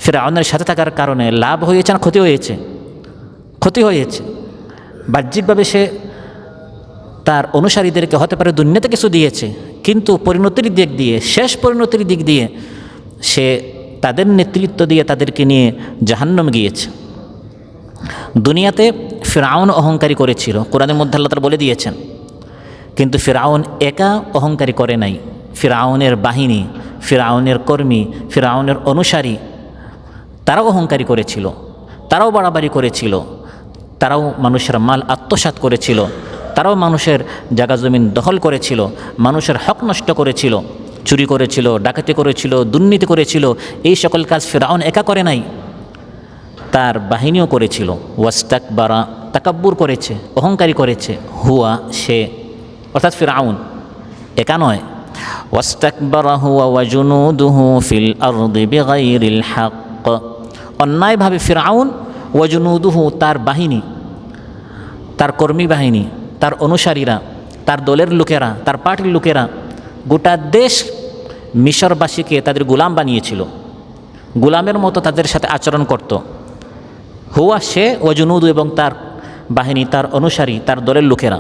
ফিরআউনের সাথে থাকার কারণে লাভ হয়েছে না ক্ষতি হয়েছে? ক্ষতি হয়েছে। বাহ্যিকভাবে সে তার অনুসারীদেরকে হতে পারে দুনিয়াতে কিছু দিয়েছে, কিন্তু পরিণতির দিক দিয়ে, শেষ পরিণতির দিক দিয়ে সে তাদের নেতৃত্ব দিয়ে তাদেরকে নিয়ে জাহান্নামে গিয়েছে। দুনিয়াতে ফিরআউন অহংকারী করেছিল, কোরআনের মধ্যে আল্লাহ তাআলা বলে দিয়েছেন, কিন্তু ফিরআউন একা অহংকারী করে নাই। ফিরআউনের বাহিনী, ফিরআউনের কর্মী, ফিরআউনের অনুসারী তারাও অহংকারী করেছিল, তারাও বাড়াবাড়ি করেছিল, তারাও মানুষের মাল আত্মসাৎ করেছিল, তারাও মানুষের জায়গা জমিন দখল করেছিল, মানুষের হক নষ্ট করেছিল, চুরি করেছিল, ডাকাতি করেছিল, দুর্নীতি করেছিল। এই সকল কাজ ফিরআউন একা করে নাই, তার বাহিনীও করেছিল। ওয়াস্তাকবারা, তাকাব্বুর করেছে, অহংকারী করেছে। হুয়া, সে অর্থাৎ ফিরআউন একা নয়। ওয়াস্তাকবারা হুয়া ওয়া জুনুদুহু ফিল আরদি বিগাইরিল হক, অন্যায়ভাবে ফিরআউন, ওয়া জুনুদুহু তার বাহিনী, তার কর্মী বাহিনী, তার অনুসারীরা, তার দলের লোকেরা, তার পার্টির লোকেরা গোটা দেশ মিশরবাসীকে তাদের গোলাম বানিয়েছিল, গোলামের মতো তাদের সাথে আচরণ করত। হুয়া সে, ওয়া জুনুদু এবং তার বাহিনী, তার অনুসারী, তার দলের লোকেরা।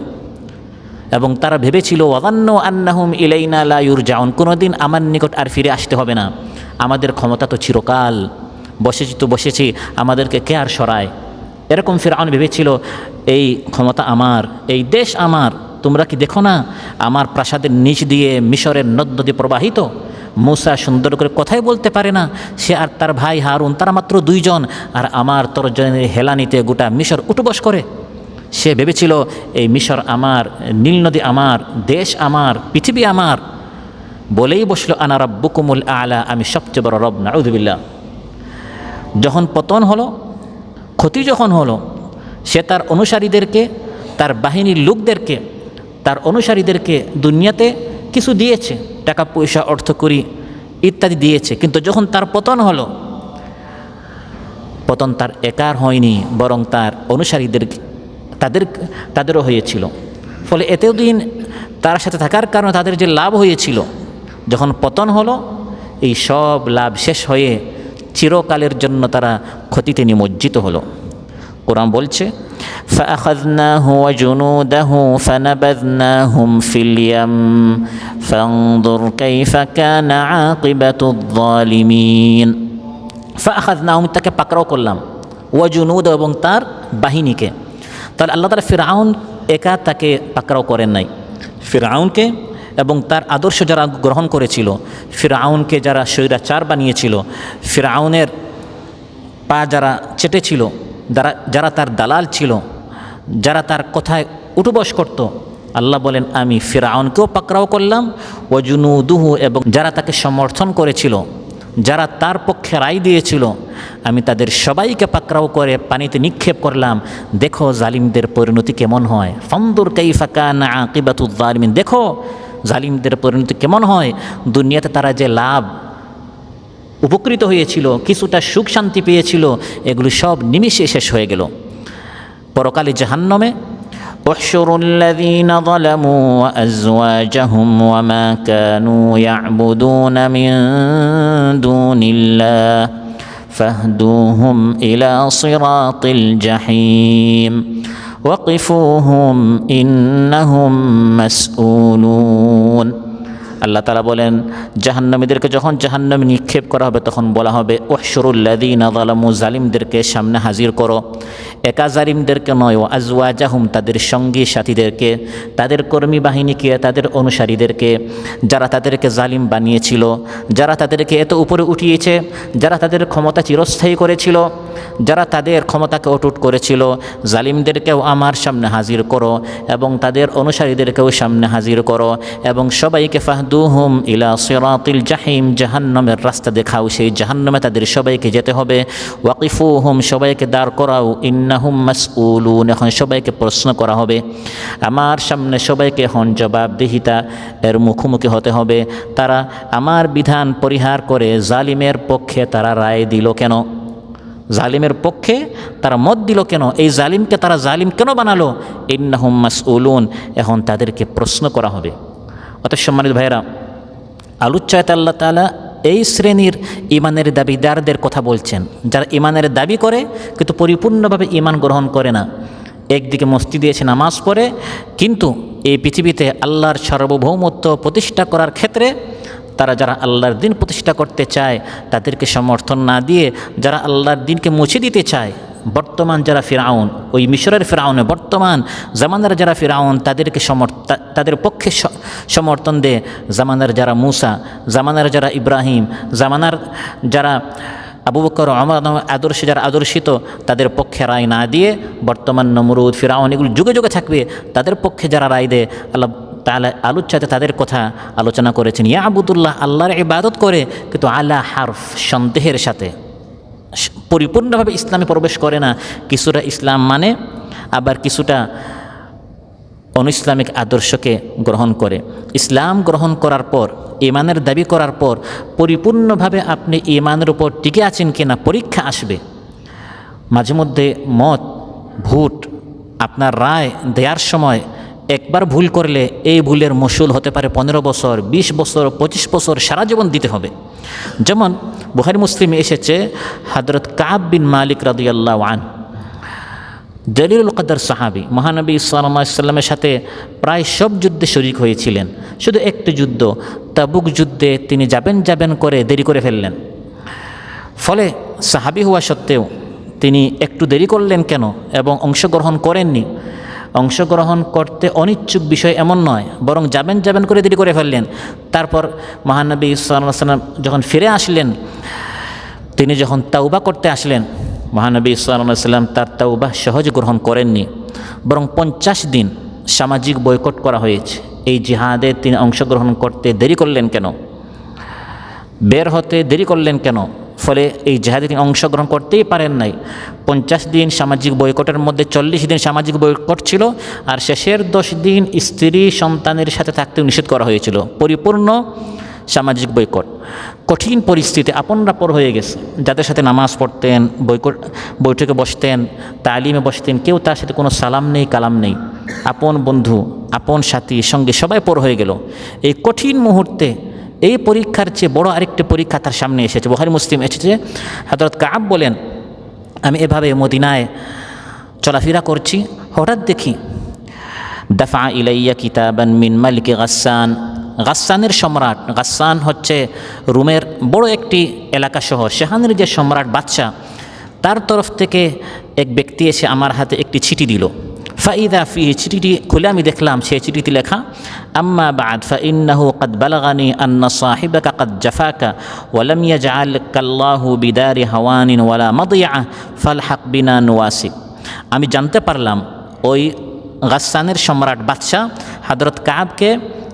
এবং তারা ভেবেছিল ওয়াযান্নু আন্নাহুম ইলাইনা লা ইউরজাউন, কোনোদিন আমার নিকট আর ফিরে আসতে হবে না, আমাদের ক্ষমতা তো চিরকাল, বসেছি তো বসেছি, আমাদেরকে কে আর সরায়। এরকম ফিরআউন ভেবেছিল এই ক্ষমতা আমার, এই দেশ আমার, তোমরা কি দেখো না আমার প্রাসাদের নিচ দিয়ে মিশরের নদ নদী প্রবাহিত। মূসা সুন্দর করে কথাই বলতে পারে না, সে আর তার ভাই হারুন তারা মাত্র 2 জন, আর আমার তর্জনীর হেলানিতে গোটা মিশর উঠবস করে। সে ভেবেছিল এই মিশর আমার, নীল নদী আমার, দেশ আমার, পৃথিবী আমার। বলেই বসলো আনা রাব্বুকুমুল আলা, আমি সবচেয়ে বড় রব। নাউযুবিল্লাহ। যখন পতন হলো, ক্ষতি যখন হলো, সে তার অনুসারীদেরকে, তার বাহিনীর লোকদেরকে, তার অনুসারীদেরকে দুনিয়াতে কিছু দিয়েছে, টাকা পয়সা, অর্থকড়ি ইত্যাদি দিয়েছে, কিন্তু যখন তার পতন হলো, পতন তার একার হয়নি, বরং তার অনুসারীদের তাদেরও হয়েছিল। ফলে এতদিন তার সাথে থাকার কারণে তাদের যে লাভ হয়েছিল, যখন পতন হলো, এই সব লাভ শেষ হয়ে চিরকালের জন্য তারা ক্ষতিতে নিমজ্জিত হলো। কোরআন বলছে ফাআখাযনাহু ওয়া জুনুদাহু ফানাবাযনাহুম ফিল ইয়াম ফানজুর কাইফা কানা আকিবাতুয যালিমিন। ফাআখাযনাহুম, তাকে পাকড়াও করলাম, ওয়া জুনুদ, এবং তার বাহিনীকে। তাহলে আল্লাহ তাআলা ফিরআউন একা তাকে পাকড়াও করেন নাই, ফিরআউনকে এবং তার আদর্শ যারা গ্রহণ করেছিল, ফিরআউনকে যারা স্বৈরাচার বানিয়েছিল, ফিরআউনের পা যারা চেটেছিল, যারা তার দালাল ছিল, যারা তার কথায় উঠবস করত, আল্লাহ বলেন আমি ফিরআউনকেও পাকড়াও করলাম, ওয়া জুনুদুহু, এবং যারা তাকে সমর্থন করেছিল, যারা তার পক্ষে রায় দিয়েছিল, আমি তাদের সবাইকে পাকড়াও করে পানিতে নিক্ষেপ করলাম। দেখো জালিমদের পরিণতি কেমন হয়। ফানজুর কাইফা কানা আকিবাতুয যালিমিন, দেখো জালিমদের পরিণতি কেমন হয়। দুনিয়াতে তারা যে লাভ উপকৃত হয়েছিল, কিছুটা সুখ শান্তি পেয়েছিল, এগুলি সব নিমিষে শেষ হয়ে গেল। পরকালে জাহান্নামে احشروا الذين ظلموا وأزواجهم وما كانوا يعبدون من دون الله فاهدوهم إلى صراط الجحيم وقفوهم إنهم مسؤولون। আল্লাহ তাআলা বলেন জাহান্নামীদেরকে যখন জাহান্নামে নিক্ষেপ করা হবে তখন বলা হবে উহশুরুল্লাযীনা যালামু, জালিমদেরকে সামনে হাজির করো। একা জালিমদেরকে নয়, ও আজওয়াজাহুম, তাদের সঙ্গী সাথীদেরকে, তাদের কর্মী বাহিনীকে, তাদের অনুসারীদেরকে, যারা তাদেরকে জালিম বানিয়েছিল, যারা তাদেরকে এত উপরে উঠিয়েছে, যারা তাদের ক্ষমতা চিরস্থায়ী করেছিল, যারা তাদের ক্ষমতাকে অটুট করেছিল, জালিমদেরকেও আমার সামনে হাজির করো এবং তাদের অনুসারীদেরকেও সামনে হাজির করো এবং সবাইকে ফাহদুহুম ইলা সিরাতিল জাহিম, জাহান্নামের রাস্তা দেখাও, সেই জাহান্নামে তাদের সবাইকে যেতে হবে। ওয়াকিফুহুম, সবাইকে দাঁড় করাও। ইন্নাহুম মাসউলুন, এখন সবাইকে প্রশ্ন করা হবে। আমার সামনে সবাইকে এখন জবাবদিহিতা এর মুখোমুখি হতে হবে। তারা আমার বিধান পরিহার করে জালিমের পক্ষে তারা রায় দিল কেন? জালিমের পক্ষে তারা মত দিল কেন? এই জালিমকে তারা জালিম কেন বানালো? ইন্নাহুম মাসউলুন, এখন তাদেরকে প্রশ্ন করা হবে। অতঃ সম্মানিত ভাইয়েরা, আলোচ্যায়তে আল্লাহ তাআলা এই শ্রেণীর ইমানের দাবিদারদের কথা বলছেন, যারা ইমানের দাবি করে কিন্তু পরিপূর্ণভাবে ইমান গ্রহণ করে না। একদিকে মসজিদে এসে নামাজ পড়ে, কিন্তু এই পৃথিবীতে আল্লাহর সার্বভৌমত্ব প্রতিষ্ঠা করার ক্ষেত্রে তারা যারা আল্লাহর দিন প্রতিষ্ঠা করতে চায় তাদেরকে সমর্থন না দিয়ে যারা আল্লাহর দিনকে মুছে দিতে চায়, বর্তমান যারা ফিরাউন, ওই মিশরের ফিরাউনে বর্তমান জামানার যারা ফিরাউন তাদেরকে তাদের পক্ষে সমর্থন দেয়। জামানার যারা মুসা, জামানার যারা ইব্রাহিম, জামানার যারা আবু বকর ওমর আদর্শে যারা আদর্শিত তাদের পক্ষে রায় না দিয়ে বর্তমান নমরুদ ফিরাউন এগুলো যুগে যুগে থাকবে, তাদের পক্ষে যারা রায় দেয় আল্লাহ তাআলা আলোচ্যাতে তাদের কথা আলোচনা করেছেন। ইয়া আবুদুল্লাহ, আল্লাহর ইবাদত করে কিন্তু আলা হারফ, সন্দেহের সাথে, পরিপূর্ণভাবে ইসলামে প্রবেশ করে না। কিছুটা ইসলাম মানে, আবার কিছুটা অনইসলামিক আদর্শকে গ্রহণ করে। ইসলাম গ্রহণ করার পর, ইমানের দাবি করার পর পরিপূর্ণভাবে আপনি ইমানের উপর টিকে আছেন কিনা পরীক্ষা আসবে। মাঝে মধ্যে মত ভোট আপনার রায় দেওয়ার সময় একবার ভুল করলে এই ভুলের মসুল হতে পারে 15 বছর, 20 বছর, 25 বছর, সারা জীবন দিতে হবে। যেমন বুখারী মুসলিমে এসেছে, হযরত কাব বিন মালিক রাদিয়াল্লাহু আনহু জলিলুল কদর সাহাবী, মহানবী সাল্লাল্লাহু আলাইহি ওয়াসাল্লামের সাথে প্রায় সব যুদ্ধে শরীক হয়েছিলেন। শুধু একটি যুদ্ধ, তাবুক যুদ্ধে তিনি যাবেন করে দেরি করে ফেললেন। ফলে সাহাবী হওয়া সত্ত্বেও তিনি একটু দেরি করলেন কেন এবং অংশগ্রহণ করেননি? অংশগ্রহণ করতে অনিচ্ছুক বিষয় এমন নয়, বরং যাবেন করে দেরি করে ফেললেন। তারপর মহানবী সাল্লাল্লাহু আলাইহি ওয়াসাল্লাম যখন ফিরে আসলেন, তিনি যখন তাওবা করতে আসলেন, মহানবী সাল্লাল্লাহু আলাইহি ওয়াসাল্লাম তার তাওবা সহজ গ্রহণ করেননি, বরং 50 দিন সামাজিক বয়কট করা হয়েছে। এই জিহাদে তিনি অংশগ্রহণ করতে দেরি করলেন কেন? বের হতে দেরি করলেন কেন? ফলে এই জিহাদে তিনি অংশগ্রহণ করতেই পারেন নাই। 50 দিন সামাজিক বয়কটের মধ্যে 40 দিন সামাজিক বয়কট ছিল, আর শেষের 10 দিন স্ত্রী সন্তানের সাথে থাকতে নিষেধ করা হয়েছিল। পরিপূর্ণ সামাজিক বয়কট। কঠিন পরিস্থিতি, আপনরা পর হয়ে গেছে। যাদের সাথে নামাজ পড়তেন, বৈঠকে বসতেন, তালিমে বসতেন, কেউ তার সাথে কোনো সালাম নেই, কালাম নেই। আপন বন্ধু, আপন সাথী, সঙ্গে সবাই পর হয়ে গেল। এই কঠিন মুহূর্তে এই পরীক্ষার চেয়ে বড় আরেকটি পরীক্ষা তার সামনে এসেছে। বুখারী মুসলিম এসেছে, হযরত কাব বলেন, আমি এভাবে মদিনায় চলাফেরা করছি, হঠাৎ দেখি দাফা ইলাইয়া কিতাবান মিন মালিকি গাসসান। গাসসানের সম্রাট, গাসসান হচ্ছে রোমের বড় একটি এলাকা শহর, সেখানের যে সম্রাট বাদশা, তার তরফ থেকে এক ব্যক্তি এসে আমার হাতে একটি চিঠি দিল। ফাইদা ফি, চিঠিটি খুলে আমি দেখলাম সেই চিঠিতে লেখা, আম্মা বা'দ ফাইন্নাহু ক্বাদ বালাগানি আন্না সাহিবাকা ক্বাদ জাফাকা ওয়া লাম ইয়াজআলকাল্লাহু বিদারি হাওয়ানিন ওয়ালা মাদিয়া ফালহাক বিনা নুওয়াসিক। আমি জানতে পারলাম ওই গাসসানের সম্রাট বাদশা হযরত কাবকে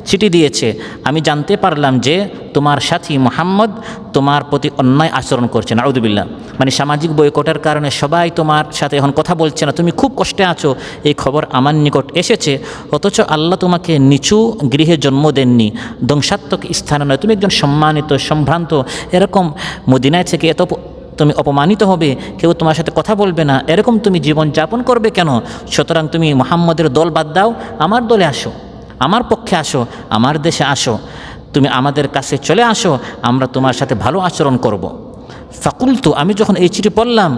চিঠি দিয়েছে। আমি জানতে পারলাম যে তোমার সাথী মুহাম্মদ তোমার প্রতি অন্যায় আচরণ করছে। নাউযুবিল্লাহ। মানে সামাজিক বয়কটের কারণে সবাই তোমার সাথে এখন কথা বলছে না, তুমি খুব কষ্টে আছো, এই খবর আমার নিকট এসেছে। অথচ আল্লাহ তোমাকে নিচু গৃহে জন্ম দেননি, ধ্বংসাত্মক স্থানে নয়, তুমি একজন সম্মানিত, সম্ভ্রান্ত। এরকম মদিনায় থেকে এত তুমি অপমানিত হবে, কেউ তোমার সাথে কথা বলবে না, এরকম তুমি জীবন যাপন করবে কেন? সুতরাং তুমি মুহাম্মদের দল বাদ দাও, আমার দলে আসো, আমার পক্ষে আসো, আমার দেশে আসো, তুমি আমাদের কাছে চলে আসো, আমরা তোমার সাথে ভালো আচরণ করব। ফাকুলতু, আমি যখন এই চিঠি পড়লাম,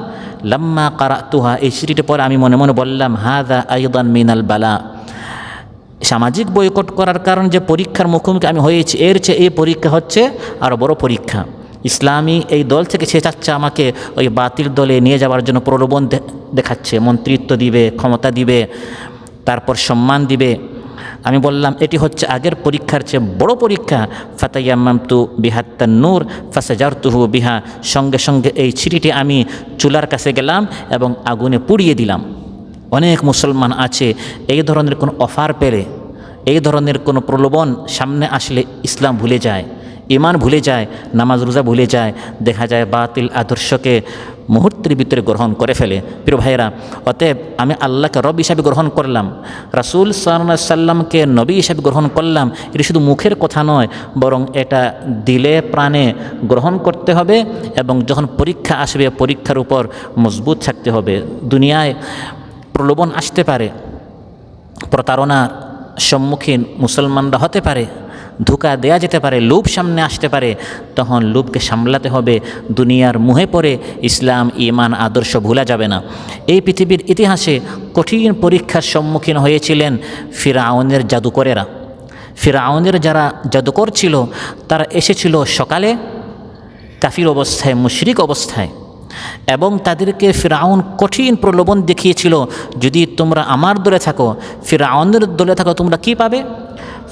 লাম্মা কারাতুহা, এই চিঠিটি পরে আমি মনে মনে বললাম, হাযা আইদান মিনাল বালা। সামাজিক বয়কট করার কারণ যে পরীক্ষার মুখোমুখি আমি হয়েছি, এর চেয়ে এই পরীক্ষা হচ্ছে আরও বড় পরীক্ষা। ইসলামী এই দল থেকে সে চাচ্ছে আমাকে ওই বাতিল দলে নিয়ে যাওয়ার জন্য প্রলোভন দেখাচ্ছে, মন্ত্রিত্ব দিবে, ক্ষমতা দিবে, তারপর সম্মান দিবে। আমি বললাম এটি হচ্ছে আগের পরীক্ষার চেয়ে বড় পরীক্ষা। ফাতায়াম্মামতু বিহাত্তান নূর ফাসাজারতুহু বিহা, সঙ্গে সঙ্গে এই চিঠিটি আমি চুলার কাছে গেলাম এবং আগুনে পুড়িয়ে দিলাম। অনেক মুসলমান আছে এই ধরনের কোনো অফার পেলে, এই ধরনের কোনো প্রলোভন সামনে আসলে ইসলাম ভুলে যায়, ঈমান ভুলে যায়, নামাজ রোজা ভুলে যায়, দেখা যায় বাতিল আদর্শকে মুহূর্তের ভিতরে গ্রহণ করে ফেলে। প্রিয় ভাইয়েরা, অতএব আমি আল্লাহকে রব হিসাবে গ্রহণ করলাম, রাসূল সাল্লাল্লাহু আলাইহি সাল্লামকে নবী হিসাবে গ্রহণ করলাম, এটা শুধু মুখের কথা নয়, বরং এটা দিলে প্রাণে গ্রহণ করতে হবে এবং যখন পরীক্ষা আসবে পরীক্ষার উপর মজবুত থাকতে হবে। দুনিয়ায় প্রলোভন আসতে পারে, প্রতারণার সম্মুখীন মুসলমানরা হতে পারে, ধোঁকা দেয়া যেতে পারে, লোভ সামনে আসতে পারে, তখন লোভকে সামলাতে হবে। দুনিয়ার মুহে পড়ে ইসলাম ঈমান আদর্শ ভুলা যাবে না। এই পৃথিবীর ইতিহাসে কঠিন পরীক্ষার সম্মুখীন হয়েছিলেন ফিরআউনের জাদুকরেরা। ফিরআউনের যারা জাদুকর ছিল তারা এসেছিল সকালে কাফির অবস্থায়, মুশরিক অবস্থায়, এবং তাদেরকে ফিরআউন কঠিন প্রলোভন দেখিয়েছিল, যদি তোমরা আমার দলে থাকো, ফিরআউনের দলে থাকো, তোমরা কি পাবে?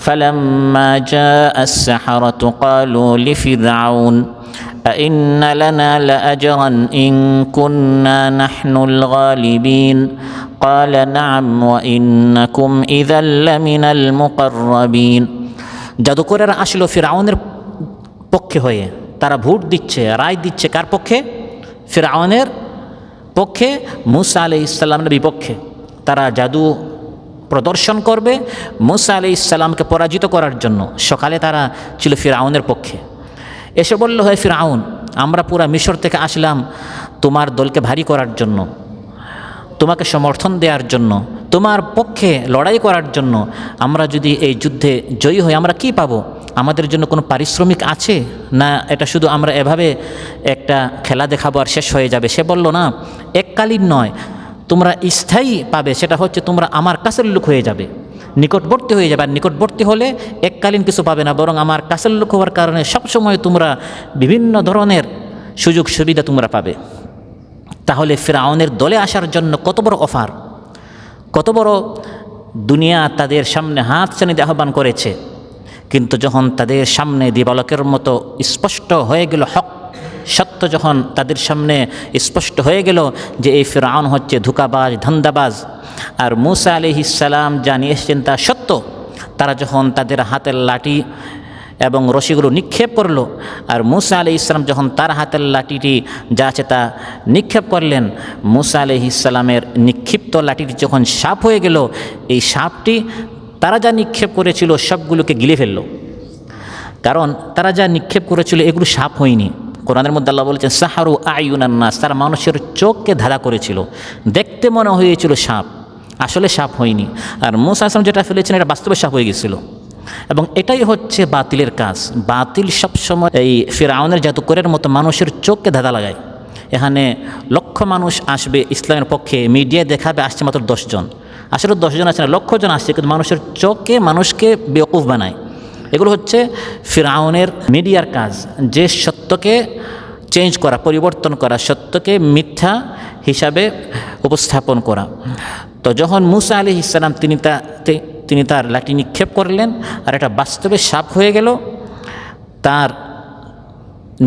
فلما جاء السحرة قالوا لفرعون أئن لنا لأجرا إن كنا نحن الغالبين قال نعم وإنكم إذا لمن المقربين। জাদুকরেরা আসলো ফিরআউনের পক্ষে হয়ে, তারা ভোট দিচ্ছে, রায় দিচ্ছে কার পক্ষে? ফিরআউনের পক্ষে, মূসা আলাইহিস সালামের বিপক্ষে। তারা জাদু প্রদর্শন করবে মূসা আলাইহিস সালামকে পরাজিত করার জন্য। সকালে তারা ছিল ফিরআউনের পক্ষে। এসে বলল, হয় ফিরআউন, আমরা পুরা মিশর থেকে আসলাম তোমার দলকে ভারী করার জন্য, তোমাকে সমর্থন দেওয়ার জন্য, তোমার পক্ষে লড়াই করার জন্য। আমরা যদি এই যুদ্ধে জয়ী হই আমরা কি পাবো? আমাদের জন্য কোনো পারিশ্রমিক আছে না? এটা শুধু আমরা এভাবে একটা খেলা দেখাবো আর শেষ হয়ে যাবে? সে বলল, না, এককালীন নয়, তোমরা স্থায়ী পাবে। সেটা হচ্ছে তোমরা আমার কাছের লোক হয়ে যাবে, নিকটবর্তী হয়ে যাবে। আর নিকটবর্তী হলে এককালীন কিছু পাবে না, বরং আমার কাছের লোক হওয়ার কারণে সবসময় তোমরা বিভিন্ন ধরনের সুযোগ সুবিধা তোমরা পাবে। তাহলে ফিরআউনের দলে আসার জন্য কত বড় অফার, কত বড় দুনিয়া তাদের সামনে হাত ছানিয়ে আহ্বান করেছে। কিন্তু যখন তাদের সামনে দিবালকের মতো স্পষ্ট হয়ে গেল হক, সত্য যখন তাদের সামনে স্পষ্ট হয়ে গেল যে এই ফিরআউন হচ্ছে ধোঁকাবাজ, ধান্দাবাজ, আর মূসা আলাইহিস সালাম যা নিয়ে এসেছেন তা সত্য, তারা যখন তাদের হাতের লাঠি এবং রশিগুলো নিক্ষেপ করলো, আর মূসা আলাইহিস সালাম যখন তার হাতের লাঠিটি যা আছে তা নিক্ষেপ করলেন, মূসা আলাইহিস সালামের নিক্ষিপ্ত লাঠিটি যখন সাপ হয়ে গেল, এই সাপটি তারা যা নিক্ষেপ করেছিল সবগুলোকে গিলে ফেলল। কারণ তারা যা নিক্ষেপ করেছিল এগুলো সাপ হয়নি। কোরআনের মধ্যে আল্লাহ বলেছেন, সাহারু আয়ুনান নাস, তারা মানুষের চোখকে ধাঁধা করেছিল, দেখতে মনে হয়েছিল সাপ, আসলে সাপ হয়নি। আর মূসা আলাইহিস সালাম যেটা ফেলেছেন এটা বাস্তবে সাপ হয়ে গেছিল। এবং এটাই হচ্ছে বাতিলের কাজ। বাতিল সবসময় এই ফিরআউনের জাদুকরের মতো মানুষের চোখকে ধাঁধা লাগায়। এখানে লক্ষ মানুষ আসবে ইসলামের পক্ষে, মিডিয়া দেখাবে আসছে মাত্র 10 জন, আসলে 10 জন আসছে না, লক্ষ জন আসছে, কিন্তু মানুষের চোখকে মানুষকে বেওকুফ বানায়। এগুলো হচ্ছে ফিরআউনের মিডিয়ার কাজ, যে সত্যকে চেঞ্জ করা, পরিবর্তন করা, সত্যকে মিথ্যা হিসাবে উপস্থাপন করা। তো যখন মূসা আলাইহিস সালাম তিনি তার লাঠি নিক্ষেপ করলেন আর এটা বাস্তবে সাপ হয়ে গেল, তার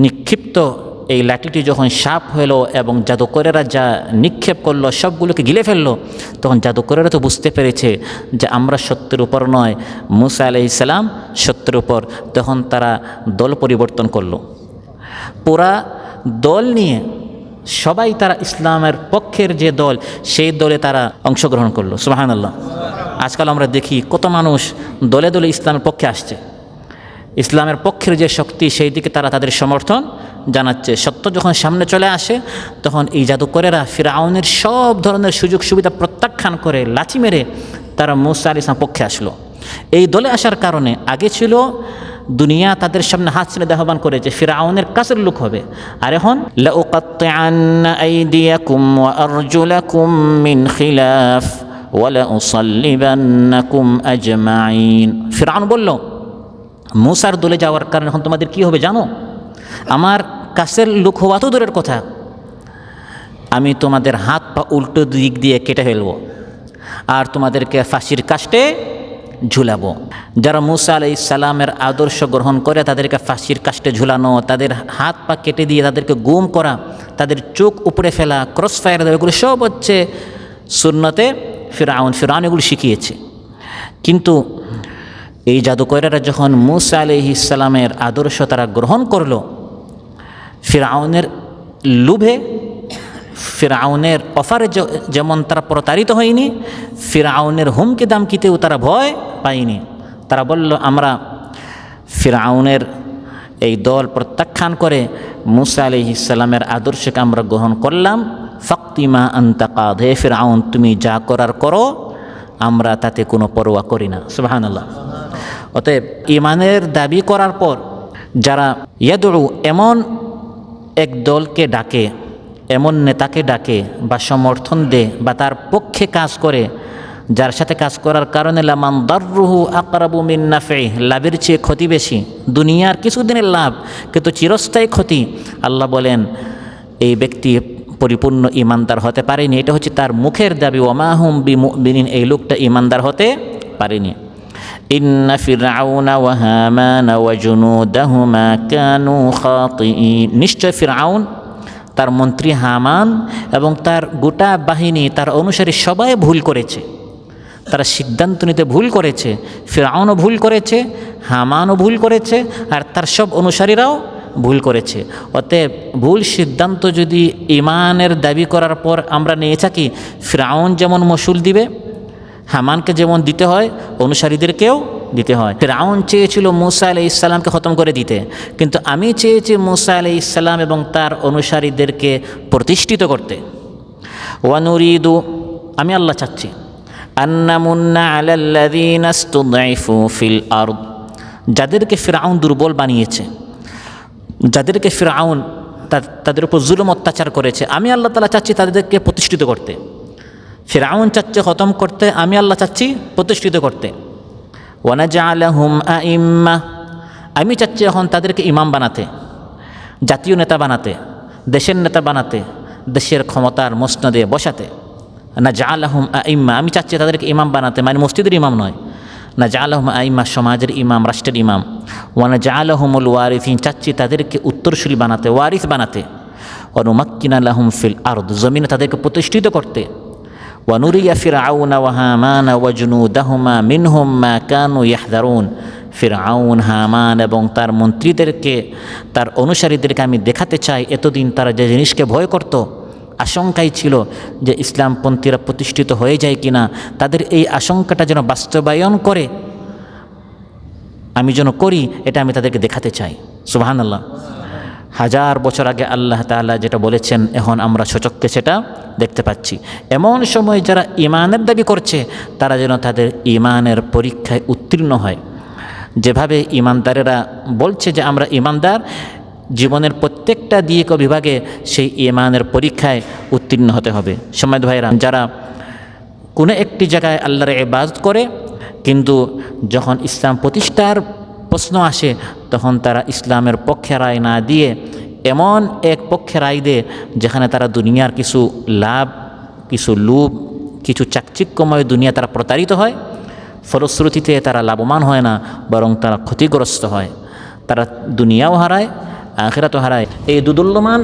নিক্ষিপ্ত এই লাঠিটি যখন সাপ হলো এবং জাদুকরেরা যা নিক্ষেপ করলো সবগুলোকে গিলে ফেললো, তখন জাদুকরেরা তো বুঝতে পেরেছে যে আমরা সত্যের উপর নয়, মূসা আলাইহিস সালাম সত্যের উপর। তখন তারা দল পরিবর্তন করলো, পুরা দল নিয়ে সবাই তারা ইসলামের পক্ষের যে দল সেই দলে তারা অংশগ্রহণ করলো। সুবহানাল্লাহ। আজকাল আমরা দেখি কত মানুষ দলে দলে ইসলামের পক্ষে আসছে, ইসলামের পক্ষের যে শক্তি সেই দিকে তারা তাদের সমর্থন জানাচ্ছে। সত্য যখন সামনে চলে আসে তখন এই জাদুকরেরা ফিরআউনের সব ধরনের সুযোগ সুবিধা প্রত্যাখ্যান করে লাঠি মেরে তারা মূসা আলাইহিস সালামের পক্ষে আসলো। এই দলে আসার কারণে আগে ছিল দুনিয়া তাদের সামনে হাত ছেড়ে আহ্বান করেছে ফিরআউনের কাছের লোক হবে, আর এখন লাউকাত্তিআন্না আইদিয়াকুম ওয়া আরজুলাকুম মিন খিলাফ ওয়া লাউসাল্লিবান্নাকুম আজমাইন। ফিরআউন বলল, মূসার দলে যাওয়ার কারণে এখন তোমাদের কি হবে জানো? আমার কাছের লোক হওয়া তো দূরের কথা, আমি তোমাদের হাত পা উল্টো দিক দিয়ে কেটে ফেলবো আর তোমাদেরকে ফাঁসির কাস্টে ঝুলাবো। যারা মূসা আলাইহিস সালামের আদর্শ গ্রহণ করে তাদেরকে ফাঁসির কাস্টে ঝুলানো, তাদের হাত পা কেটে দিয়ে তাদেরকে গুম করা, তাদের চোখ উপড়ে ফেলা, ক্রস ফায়ার দেওয়া, এগুলো সব হচ্ছে সুন্নতে ফিরআউন এগুলো শিখিয়েছে। কিন্তু এই জাদুকরেরা যখন মূসা আলাইহিস সালামের আদর্শ তারা গ্রহণ করল, ফিরআউনের লোভে, ফিরআউনের অফারে যেমন তারা প্রতারিত হয়নি, ফিরআউনের হুমকি দামকিতেও তারা ভয় পায়নি। তারা বলল, আমরা ফিরআউনের এই দল প্রত্যাখ্যান করে মূসা আলাইহিস সালামের আদর্শকে আমরা গ্রহণ করলাম। ফাক্তিমা আনতা কাদ, হে ফিরআউন তুমি যা করার করো, আমরা তাতে কোনো পরোয়া করি না। সুবহানাল্লাহ। অতএব ঈমানের দাবি করার পর যারা ইয়াদউ, এমন এক দলকে ডাকে, এমন নেতাকে ডাকে বা সমর্থন দেয় বা তার পক্ষে কাজ করে, যার সাথে কাজ করার কারণে লামান দাররুহু আকরাবু মিন নাফিহি, লাভের চেয়ে ক্ষতি বেশি, দুনিয়ার কিছুদিনের লাভ কিন্তু চিরস্থায়ী ক্ষতি, আল্লাহ বলেন এই ব্যক্তি পরিপূর্ণ ইমানদার হতে পারেনি। এটা হচ্ছে তার মুখের দাবি, ওমা হুম বিমুমিনিন, এই লোকটা ইমানদার হতে পারেনি। ইন্না ফিরআউনা ওয়া হামানা ওয়া জুনুদাহুমা কানু খাতিঈন, নিশ্চয় ফিরআউন, তার মন্ত্রী হামান এবং তার গোটা বাহিনী, তার অনুসারী সবাই ভুল করেছে, তারা সিদ্ধান্ত নিতে ভুল করেছে। ফিরআউনও ভুল করেছে, হামানও ভুল করেছে, আর তার সব অনুসারীরাও ভুল করেছে। অতএব ভুল সিদ্ধান্ত যদি ঈমানের দাবি করার পর আমরা নিয়ে থাকি, ফিরআউন যেমন মসুল দিবে, হামানকে যেমন দিতে হয়, অনুসারীদেরকেও দিতে হয়। ফিরআউন চেয়েছিল মূসা আলাইহিস সালামকে খতম করে দিতে, কিন্তু আমি চেয়েছি মূসা আলাইহিস সালাম এবং তার অনুসারীদেরকে প্রতিষ্ঠিত করতে। ওয়া নুরিদু, আমি আল্লাহ চাচ্ছি, আন্নামুন্না আলাল্লাযীনা ইসতুদঈফু ফিল আরদ, যাদেরকে ফিরআউন দুর্বল বানিয়েছে, যাদেরকে ফিরআউন তাদের উপর জুলুম অত্যাচার করেছে, আমি আল্লাহ তাআলা চাচ্ছি তাদেরকে প্রতিষ্ঠিত করতে। ফিরআউন চাচ্ছে খতম করতে, আমি আল্লাহ চাচ্ছি প্রতিষ্ঠিত করতে। ওয়া নাজআলাহুম আইম্মা, আমি চাচ্ছি এখন তাদেরকে ইমাম বানাতে, জাতীয় নেতা বানাতে, দেশের নেতা বানাতে, দেশের ক্ষমতার মসনদে বসাতে। নাজআলাহুম আইম্মা, আমি চাচ্ছি তাদেরকে ইমাম বানাতে, মানে মসজিদের ইমাম নয়, নাজআলাহুম আইম্মা, সমাজের ইমাম, রাষ্ট্রের ইমাম। ওয়া নাজআলাহুমুল ওয়ারিসিন, চাচ্ছি তাদেরকে উত্তরসূরি বানাতে, ওয়ারিস বানাতে। ওয়া নুমাক্কিনা লাহুম ফিল আরদ, জমিনে তাদেরকে প্রতিষ্ঠিত করতে। ওয়া নুরিয়া ফিরআউনা ওয়া হামানা ওয়া জুনুদাহুমা মিনহুম মা কানু ইয়াহযারুন, ফিরআউন, হামান এবং তার মন্ত্রীদেরকে, তার অনুসারীদেরকে আমি দেখাতে চাই এতদিন তারা যে জিনিসকে ভয় করত, আশঙ্কাই ছিল যে ইসলামপন্থীরা প্রতিষ্ঠিত হয়ে যায় কিনা, তাদের এই আশঙ্কাটা যেন বাস্তবায়ন করে, আমি যেন করি, এটা আমি তাদেরকে দেখাতে চাই। সুবহানাল্লাহ। হাজার বছর আগে আল্লাহ তাআলা যেটা বলেছেন, এখন আমরা সচক্ষে সেটা দেখতে পাচ্ছি। এমন সময় যারা ঈমানের দাবি করছে, তারা যেন তাদের ঈমানের পরীক্ষায় উত্তীর্ণ হয়। যেভাবে ঈমানদারেরা বলছে যে আমরা ঈমানদার, জীবনের প্রত্যেকটা দিক ও বিভাগে সেই ঈমানের পরীক্ষায় উত্তীর্ণ হতে হবে। সম্মানিত ভাইরা, যারা কোনো একটি জায়গায় আল্লাহর ইবাদত করে, কিন্তু যখন ইসলাম প্রতিষ্ঠার প্রশ্ন আসে, তখন তারা ইসলামের পক্ষে রায় না দিয়ে এমন এক পক্ষে রায় দেয় যেখানে তারা দুনিয়ার কিছু লাভ, কিছু লোভ, কিছু চাকচিক্যময় দুনিয়া তারা প্রতারিত হয়, ফলশ্রুতিতে তারা লাভবান হয় না, বরং তারা ক্ষতিগ্রস্ত হয়, তারা দুনিয়াও হারায়, আখিরাতও হারায়। এই দুদুল্যমান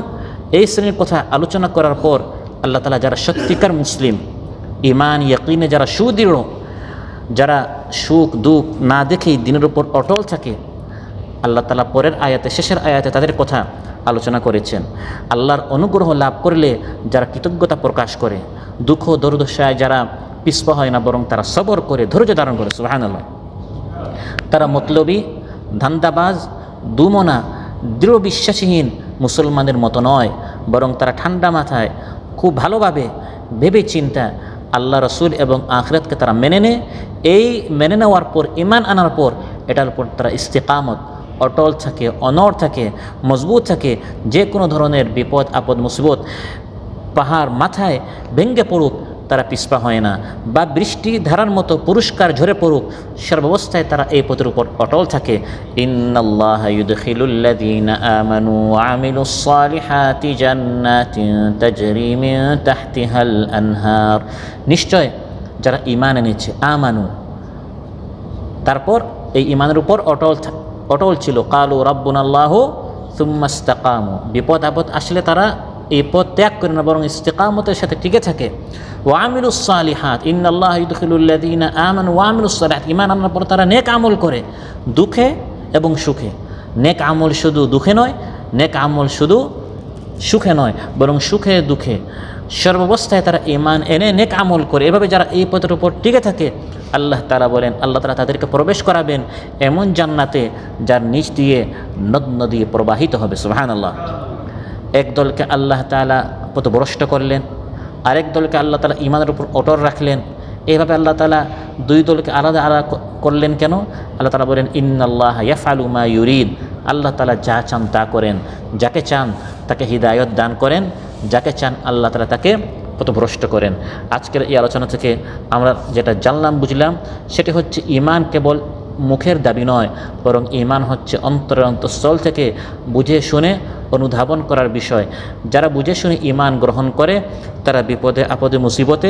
এই শ্রেণীর কথা আলোচনা করার পর আল্লাহ তাআলা যারা সত্যিকার মুসলিম, ঈমান ইয়াকিনে যারা সুদৃঢ়, যারা সুখ দুঃখ না দেখেই দিনের উপর অটল থাকে, আল্লাহ তাআলা পরের আয়াতে, শেষের আয়াতে তাদের কথা আলোচনা করেছেন। আল্লাহর অনুগ্রহ লাভ করলে যারা কৃতজ্ঞতা প্রকাশ করে, দুঃখ দুর্দশায় যারা পিছপা হয় না, বরং তারা সবর করে, ধৈর্য ধারণ করে, সুবহানাল্লাহ, তারা মতলবী, ধান্দাবাজ, দুমনা, দৃঢ় বিশ্বাসীহীন মুসলমানের মতো নয়, বরং তারা ঠান্ডা মাথায় খুব ভালোভাবে ভেবে চিন্তা আল্লাহ রসুল এবং আখিরাতকে তারা মেনে নেয়। এই মেনে নেওয়ার পর, ঈমান আনার পর, এটার উপর তারা ইস্তিকামত, অটল থাকে, অনড় থাকে, মজবুত থাকে। যে কোনো ধরনের বিপদ আপদ মুসিবত পাহাড় মাথায় ভেঙ্গে পড়ুক, তারা পিছপা হয় না, বা বৃষ্টি ধারার মতো পুরস্কার ঝরে পড়ুক, সর্বাবস্থায় তারা এই পথের উপর অটল থাকে। ইন্নাল্লাহা ইউদখিলুল্লাযীনা আমানু ওয়া আমিলুস সালিহাতি জান্নাতিন তাজরি মিন তাহতিহাল আনহার, নিশ্চয় যারা ঈমান এনেছে, আমানু, তারপর এই ঈমানের উপর অটল ছিল, কালু রাব্বুনাল্লাহু সুম্মা ইসতাকামু, বিপদ আপদ আসলে তারা এই পথ ত্যাগ করে না, বরং ইস্তিকামতের সাথে টিকে থাকে। ওয়ামিলুস সালিহাত ইন্নাল্লাহ ইউদখিলুল্লাযীনা আমানু ওয়ামিলুস সালিহাত, ঈমান আনার পর তারা নেক আমল করে দুঃখে এবং সুখে। নেক আমল শুধু দুঃখে নয়, নেক আমল শুধু সুখে নয়, বরং সুখে দুঃখে সর্বাবস্থায় তারা ঈমান এনে নেক আমল করে। এভাবে যারা এই পথের উপর টিকে থাকে, আল্লাহ তাআলা বলেন আল্লাহ তাআলা তাদেরকে প্রবেশ করাবেন এমন জান্নাতে যার নিচ দিয়ে নদ নদী প্রবাহিত হবে। সুবহানাল্লাহ। এক দলকে আল্লাহ তাআলা পথভ্রষ্ট করলেন, আরেক দলকে আল্লাহ তাআলা ঈমানের উপর অটল রাখলেন। এইভাবে আল্লাহ তাআলা দুই দলকে আলাদা আলাদা করলেন কেন? আল্লাহ তাআলা বলেন ইন্নাল্লাহা ইয়াফআলু মা ইউরিদ, আল্লাহ তাআলা যা চান তা করেন, যাকে চান তাকে হিদায়াত দান করেন, যাকে চান আল্লাহ তাআলা তাকে পথভ্রষ্ট করেন। আজকের এই আলোচনা থেকে আমরা যেটা জানলাম বুঝলাম সেটি হচ্ছে ঈমান কেবল মুখের দাবি নয়, বরং ঈমান হচ্ছে অন্তরের অন্তঃস্থল থেকে বুঝে শুনে অনুধাবন করার বিষয়। যারা বুঝে শুনে ঈমান গ্রহণ করে তারা বিপদে আপদে মুসিবতে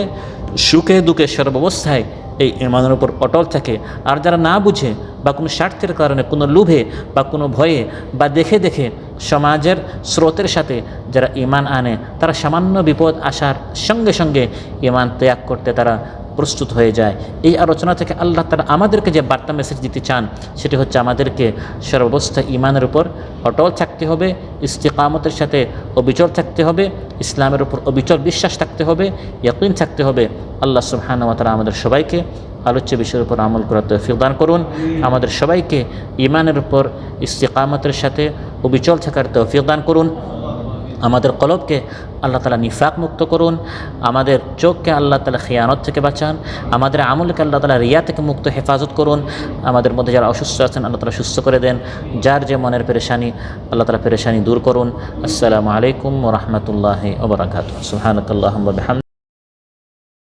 সুখে দুঃখে সর্বাবস্থায় এই ঈমানের উপর অটল থাকে। আর যারা না বুঝে বা কোনো স্বার্থের কারণে, কোনো লোভে বা কোনো ভয়ে বা দেখে দেখে সমাজের স্রোতের সাথে যারা ঈমান আনে, তারা সামান্য বিপদ আসার সঙ্গে সঙ্গে ঈমান ত্যাগ করতে তারা প্রস্তুত হয়ে যায়। এই আলোচনা থেকে আল্লাহ তাআলা আমাদেরকে যে বার্তা মেসেজ দিতে চান সেটি হচ্ছে আমাদেরকে সর্বাবস্থায় ঈমানের উপর অটল থাকতে হবে, ইস্তিকামতের সাথে অবিচল থাকতে হবে, ইসলামের উপর অবিচল বিশ্বাস থাকতে হবে, ইয়াকিন থাকতে হবে। আল্লাহ সুবহানাহু ওয়া তাআলা আমাদের সবাইকে আলোচ্য বিষয়ের উপর আমল করার তৌফিক দান করুন। আমাদের সবাইকে ঈমানের উপর ইস্তিকামতের সাথে অবিচল থাকার তৌফিক দান করুন। আমাদের কলবকে আল্লাহ তাআলা নিফাক মুক্ত করুন, আমাদের চোখকে আল্লাহ তাআলা খিয়ানত থেকে বাঁচান, আমাদের আমলকে আল্লাহ তাআলা রিয়া থেকে মুক্ত হেফাজত করুন। আমাদের মধ্যে যারা অসুস্থ আছেন আল্লাহ তাআলা সুস্থ করে দেন, যার যে মনের পেরেশানি আল্লাহ তাআলা পেরেশানি দূর করুন। আসসালামু আলাইকুম ওয়া রাহমাতুল্লাহি ওয়া বারাকাতুহু। সুবহানাকাল্লাহুম্মা ওয়া বিহামদিকা।